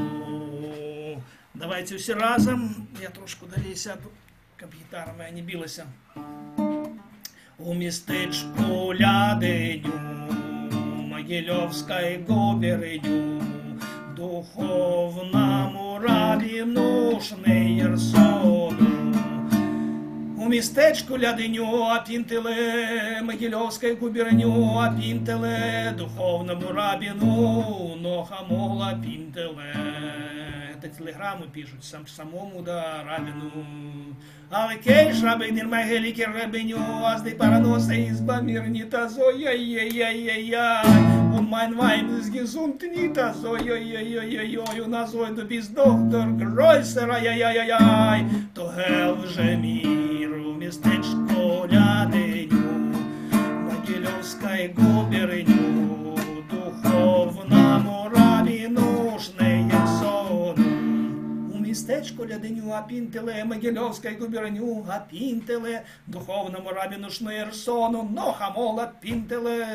Давайте все разом. Я трошку далей сяду, каб гитара моя не билася. У містечку Ляденю, Могилевской губернию, духовному рабину Шнейерсону. У містечку Ляденю опінтили, Могилевской губернию опінтили, духовному рабину Нохамола опінтили. Это телеграммы пишут самому да рабину. Але кейш рабин ирмагелики рабиню, азды параноса изба мирнита зой-яй-яй-яй-яй. Он майн вайм из гизунт нита зой-яй-яй-яй-яй. У нас ой без доктор Гройсера яй-яй-яй. То гел же миру местечко Ляденю, Могилевской губернию, духовному рабину Шнейерсону. У містечку Ляденю опінтили, Могилевской губернию опінтили, духовному рабину Шнейерсону Нохамол опінтили.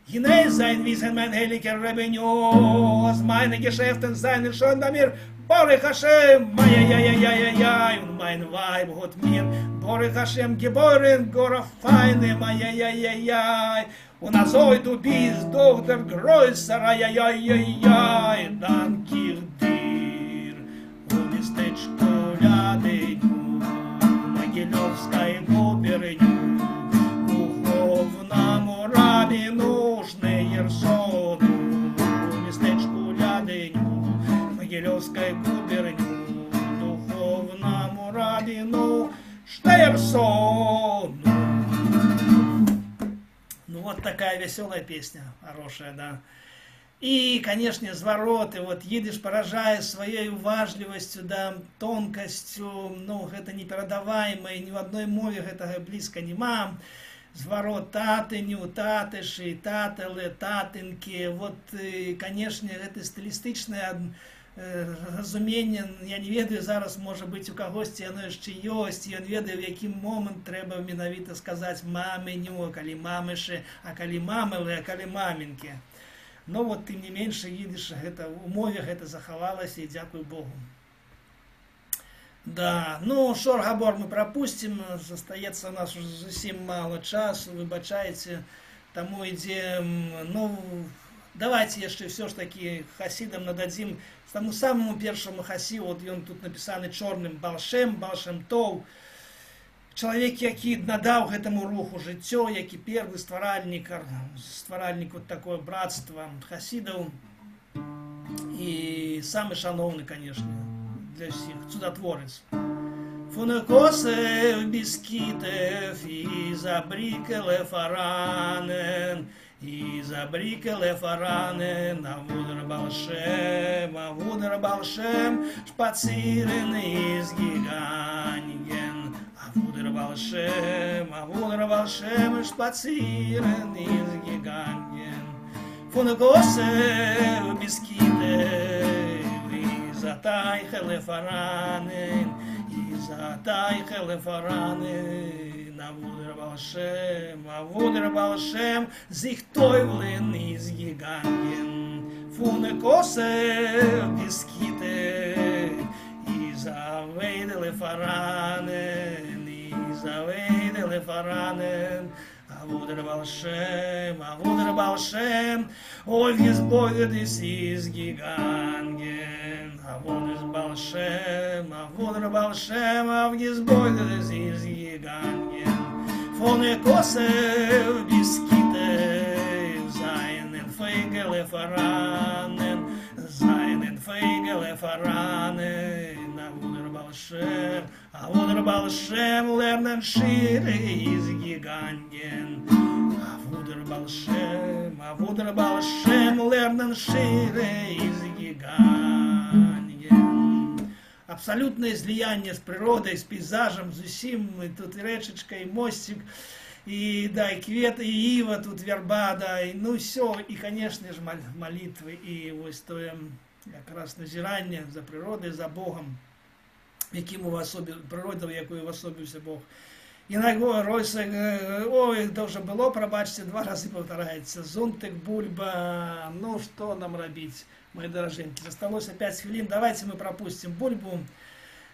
Hinei sein Wiesen mein heiliger Rabbeinu, aus meine Geschäften seien schon damit, Baruch Hashem, mei-ei-ei-ei-ei-ei, und mein Weib hat mir, Baruch Hashem, geboren, Gora feine, mei-ei-ei-ei-ei, und also du bist doch der Größer, ei-ei-ei-ei-ei, dank ich dir, und местечко Ляденю, Могилевской губернию, духовному рабину Шнейерсону, местечку Ляденю, Могилевской губернию, духовному рабину Шнейерсону. Ну вот такая веселая песня, хорошая, да. И, конечно, звороты, вот идиш поражает своей уважливостью, да, тонкостью, ну, это непередаваемое, ни в одной мове этого близко нема. Зворот татыню, татыши, тателы, татынки. Вот, конечно, это стилістичне розуміння. Я не ведаю зараз, може бути, у когось яно ще ёсць. Я не ведаю, в який момент треба менавіта сказати маменю, а калі мамыши, а калі мамылы, а калі маменьки. Но вот, тем не меньше, идиш, это, у мовях это заховалось, и дякую Богу. Да, ну, шор-габор мы пропустим, остается у нас уже совсем мало часу, выбачайте, тому идем, ну, давайте еще все ж таки хасидам нададим, тому самому першому хасі, от он тут написаний чорним Балшем Тов, чоловік, який надав этому руху життя, який перший стваральник вот такое братство хасидов, и самый шановный, конечно, для всех, чудотворец. Фунекосев бискитев, и забрикеле фаранен, а вудер Балшем, шпацирен из гиганьен. А вудер Балшем, шпацирен из гиганьен. Фунекосев бискитев, Затайхеле фаранен, а вудер Балшем, sich Teuflen is gegangen, Funekose biskite, Isavedele faranen, a wudere Balshem, oi gesbeutet is gegangen, a wudere Balshem, auf gesbeutet is gegangen, von der Kosse biskite, seinen Feigele faranen, a wudere Balshem, lernen Schire is gegangen, a wudere Balshem, lernen Schire is gegangen. Абсолютное излияние с природой, с пейзажем, с усим, и тут и речечка, и мостик, и, да, и кветы, и ива, тут верба, да, и, ну, все, и, конечно же, молитвы, и ось то как раз назирання за природою, за Богом, яким у вас природа, якою особився Бог. Іногда Ройса, ой, то вже було, пробачте, 2 рази повторяється, зонтик, бульба, ну, что нам робить, мои дороженькие. Осталось 5 хвилин, давайте мы пропустим бульбу.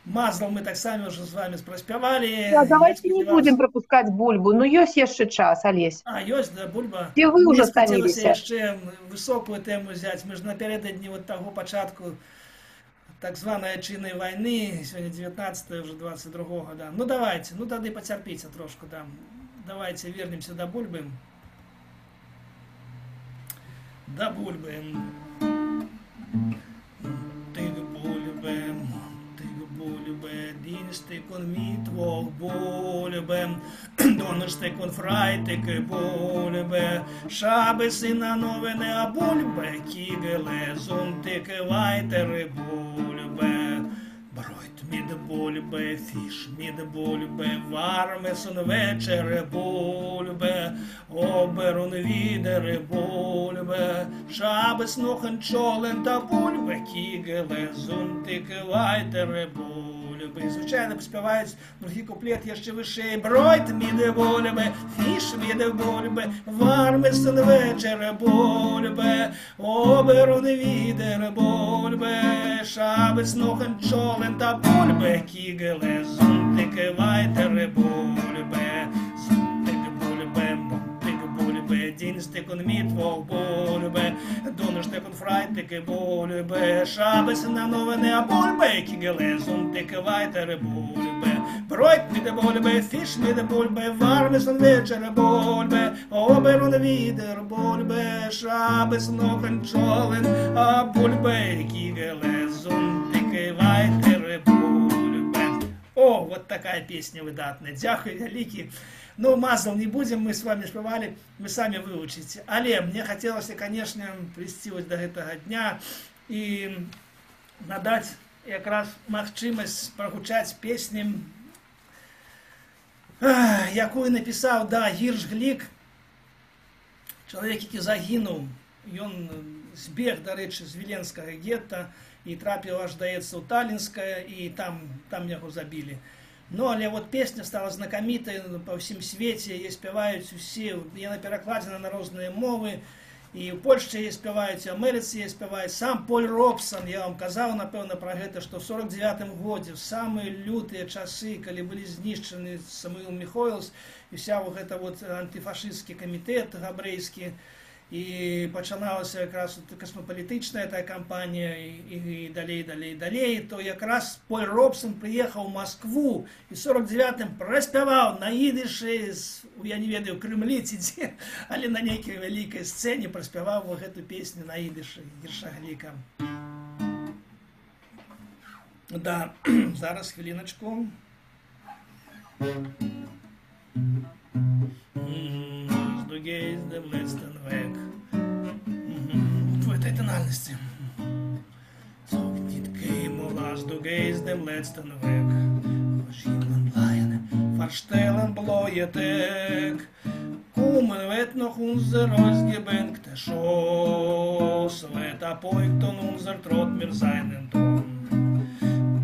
Мазал мы так сами уже с вами проспевали. Да, давайте не будем пропускать бульбу. Ну, ёсць яшчэ час, Олесь. А, ёсць, да, бульба. Ці вы Мне ўжо хотелось стаміліся? яшчэ высокую тему взять. Мы же напередодні вот того початку так званой Отчинной войны. Сегодня 19 уже 22-го, да. Ну, давайте, ну, тогда потерпите трошку, да. Давайте вернемся до бульбы. До бульбы. Stekon mittwoch bolbe, donnerstekon freitag bolbe, Schabes in a novene a bolbe, kigele, zontek weitere bolbe, Broit mit bolbe, fisch mit bolbe, warmes und večere bolbe, ober und wieder bolbe, Schabes noch ein Scholen da bolbe, kigele, zontek weitere bolbe. Звичайно, поспівають другий куплет ще вище. Бройт міде болюбе, фіш міде болюбе, вармесен вечере болюбе, оберун відере болюбе, шабець нохен чолен та болюбе, кігеле, зунтик вайтере болюбе, зунтик болюбе, монтик болюбе, дінстикон мітвох болюбе, donnerstekon freitag bolbe, Schabes na novene a bolbe, kigele, zontek weitere bolbe, Broit mit der bolbe, fisch mit der bolbe, warmes und večere bolbe, ober und wieder bolbe, Schabes noch ein Scholen a bolbe, kigele, zontek weitere bolbe. О, вот такая песня выдатная. Дякую, великий. Ну, мазал не будем, мы с вами спевали, вы сами выучите. Але мне хотелось, конечно, прийти вот до этого дня и надать как раз магчимость прогучать песни, якую написал, да, Гирш Глик, человек, який загинув. Ён збег, до речі, з Віленського гетта і трапив аж, здається, у Таллінське, і там його забили. Ну, але вот песня стала знакомитой по всім світі, її співають усі, вона перекладена на різні мови, і в Польщі її співають, і в Америці її співають. Сам Поль Робсон, я вам казав, напевно, про це, що в 49-му годі, в самі люті часи, коли були знищені Самуїл Михоэлс, і вся вот эта вот антифашистський комітет габрейський, і починалася якраз космополітична та кампанія, і далей, то якраз Поль Робсон приїхав в Москву і в 49-м проспівав на їдиші, я не ведаю, в Кремлі ці де, але на некій великій сцені проспівав вот эту пісню на їдиші Гірша Гліка. Да, зараз хвилиночку. Du gehst dem letzten Weg. В этой тональности. Zog dit kemel als du gehst dem letzten Weg. Verschiedenen Leien, verstellen Bläuetek. Kommen wird noch unser ausgebänkte Schoß. Wird apoigt und unser Trott mir seinen Ton.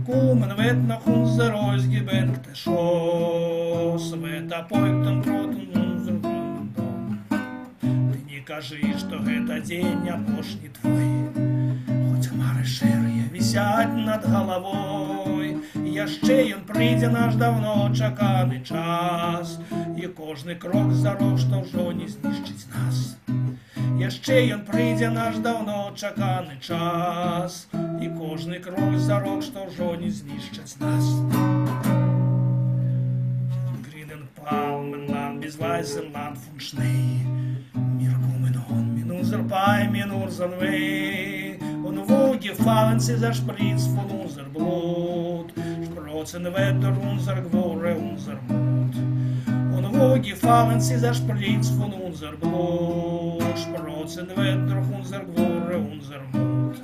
Kommen wird noch unser ausgebänkte Schoß. Wird apoigt und Trott und unser Ton. Ты не кажи, что это день опошний твой. Хоть хмары шэрые висять над головой, яшчэ ён прыйдзе наш давно чаканы час, і кожны крок зарок, што ўжо не знішчыць нас. Яшчэ ён прыйдзе наш давно чаканы час, і кожны крок зарок, што ўжо не знішчыць нас. Grünen Palmenland, bis weißem Land von Schnee, wir kommen on mit unser Pai, mit unseren Weg, und wo gefallen sie zerspritzt von unser Blut, sprotzen Wetter unser Gwore, unser Mut. Und wo gefallen sie zerspritzt von unser Blut, sprotzen Wetter unser Gwore, unser Mut.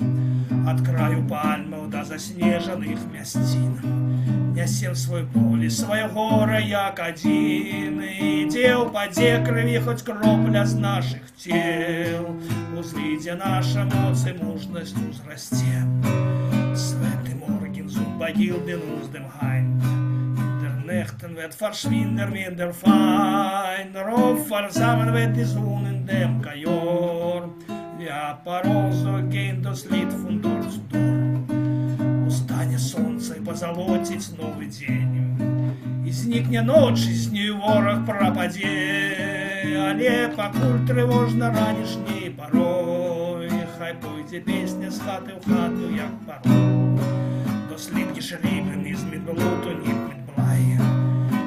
От краю пальмаў да заснежаных мясцін нясем свой поле, свое горе, як адзін. Ідзе ў падзе крыві хоць кропля з нашых цел, узыдзе наша моц і мужнасць узрасце. Святы Морген зубагил den uns dem Heim. In der Nächten wird verschwinden wie der Feind, Rauf versammeln wird die Sonne in dem Kajor. Ja, по розу гейн das Lied von Dor zu Dor. Устане сонца і пазалоціць новы дзень. І знікне ноч, і з нею вораг прападзе, але пакуль трывожна ранішняй парой, хай пойдзе песня з хаты ў хату, як парой. Дослідки schrieben is mit Blut und nicht mit Blei.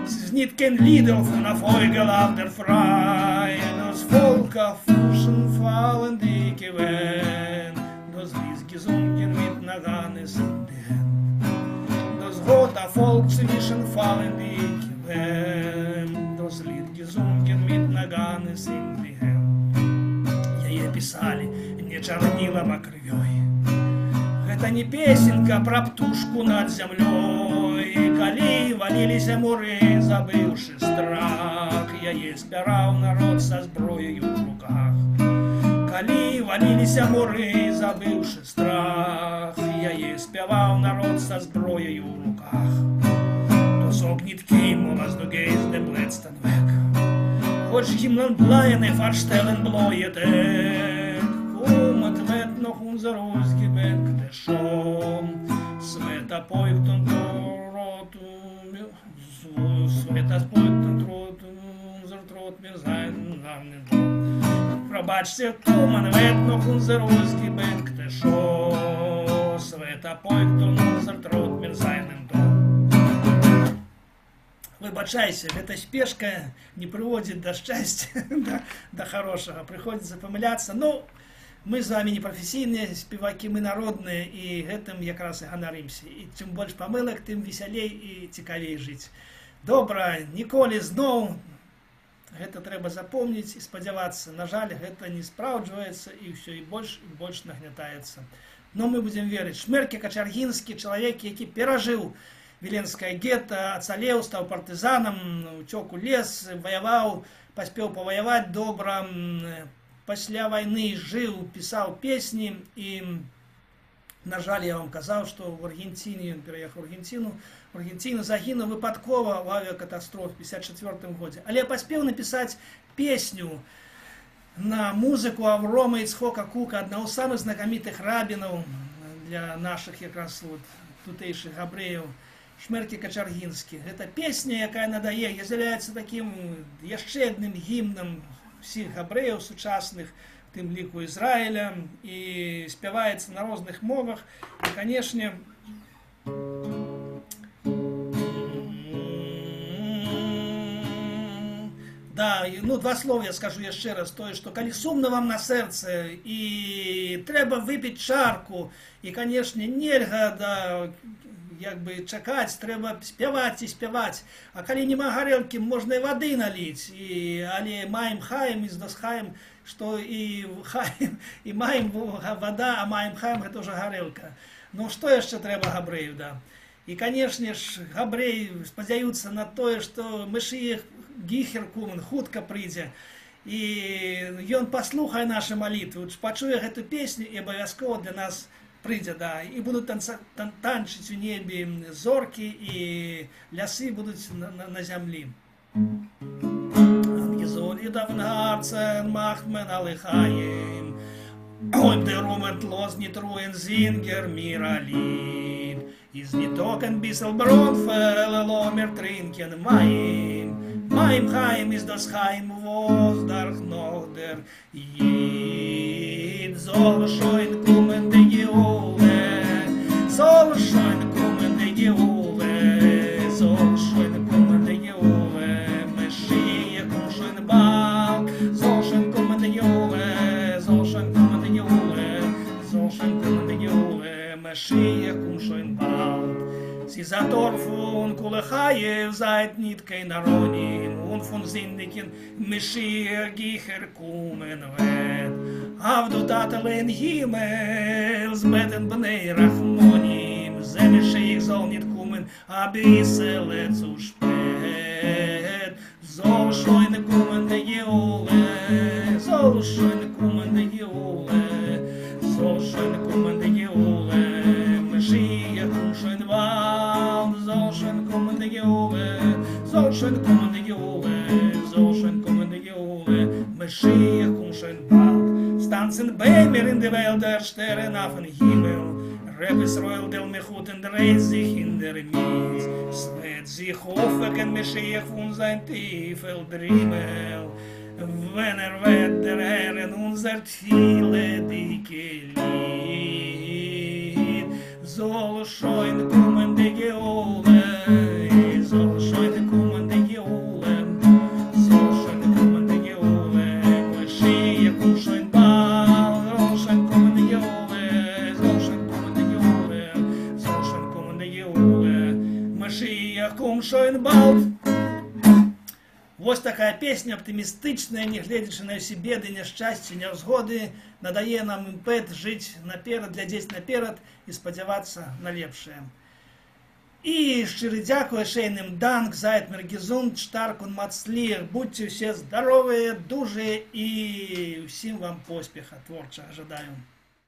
Es ist nicht kein Lieder von der Vogel auf der Frei. Das Volk auf Fußen fallen die Gewinn. Das Lied gesungen mit Naganes in den. Das rote Volk zwischen fallen die Gewinn. Das Lied gesungen mit Naganes in den. Яе писали не чарнилом, а крывёй. Это не песенка про птушку над землей, коли валились муры, забывши страх. Яе спяваў народ со зброєю в руках. Коли валились муры, забывши страх. Яе спяваў народ со зброєю в руках. То согнит кеймолас до гейс де бледстен век. Хоч гімнен блаєне фарштелен блоєте. Vet nog onze roos gebed de som. Sveta pojkton trotum, sveta pojkton trotum, unser trot mir sein namnen dom. Пробачте, тумен, vet nog onze roos gebed de som. Sveta pojkton, unser trot mir seinen dom. Выбачайся, эта спешка не приводит до счастья, до хорошего. Приходится помыляться. Ну, мы з вами не професійні співаки, ми народні, і гэтым якраз і ганарымся. І чым больш памылак, тым весялей і цікавей жыць. Добра, ніколі зноў, гэта трэба запомніць і спадзявацца. На жаль, гэта не спраўджваецца, і ўсё і больш нагнятаецца. Но мы будзем верыць. Шмерке Качаргінскі, чалавек, які перажыў Віленскае гета, ацалеў, стаў партызанам, уцёк у лес, ваяваў, паспеў паваяваць добра, пасля вайны жыў, пісаў песні, і, на жаль, я вам казаў, што в Аргенціне, ён пераехаў в Аргенціну загінуў выпадкова ў авіякатастрофе в 1954 годзе. Але паспеў напісаць песню на музыку Аврома Ицхока Кука, аднаго з самых знакамітых рабінаў для нашых якраз тутэйшых габрэяў, Шмерке Качаргінскі. Гэта песня, якая надае, з'яўляецца такім яшчэ адным гімнам всіх габрэяў сучасных, в тым ліку Ізраіля, і спяваецца на розных мовах. І, канешне, да, ну, два слова я скажу яшчэ раз, тое, што калі сумна вам на сэрцы і трэба выпіць чарку, і, канешне, нельга як бы чакаць, трэба спяваць і спяваць. А калі няма гарэлкі, можна і вады наліць. Але маем хаем і здасхаем, што і хаем, і маем вада, а маем хаем, гэта ўжо гарэлка. Ну, што яшчэ трэба габрэю, да? І, канешне ж, габрэі спадзяюцца на тое, што Машиах Гіхер Кумен хутка прыйдзе. І ён паслухае нашы малітвы, пачуе гэту песню і абавязкова для нас прыйдзе, да, і будуць танчыць у небе зоркі, і лясы будуць на зямлі. Ангезолі давн Herzen macht man alle heim, und der Rummert los nicht ruhen Singer mir allein. Ist nicht auch ein bisschen Brotfell, lo mir trinken Maim. Maim Heim ist das Heim, wo darf noch der Jid. Soll schon kommen die Geole, soll schon kommen die Geole, soll schon kommen die Geole, Mashiach komm schon bald, soll schon kommen die Geole, soll schon kommen die Geole, soll schon kommen die Geole, Mashiach komm schon bald. Sie sagt von Kulechayev seid nicht kein Aronim und von Sindikin Mashiach Gicher kommen wird. Avdu Tatalen Himmel, beten Bnei Rachmonim, ze Mashiach soll nicht kommen, a bissele zu spät. Soll schon kommen die Geole, soll schon kommen die Geole, soll schon kommen die Geole, Mashiach komm schon bald, soll schon kommen die Geole, soll schon kommen die Geole, soll schon kommen die Geole, Mashiach komm schon bald. Tanzen bei mir in die Welt der Sterne auf den Himmel, Reb Israel del Mechut und dreht sich in der Mies. Es wird sich aufwecken, Mashiach von sein Tiefel Drimmel. Wenn wird der Herr in unser viele dicke Lied. Soll schon kommen die Geole, soll schon kommen die Geole, soll schon kommen die Geole. Mashiach kommt schon bald, soll schon kommen die Geole, soll schon kommen die Geole, soll schon kommen die Geole. Mashiach kommt schon bald. Ось така пісня оптимістична, не глядячи на всі біди, нещастя, незгоди, надає нам імпет жити наперед, глядіти наперед і сподіватися на ліпше. І щиро дякую, шейним данк, зайтмер гезунд, штаркун мацлір. Будьте всі здорові, дуже і всім вам поспіха творчого жадаю.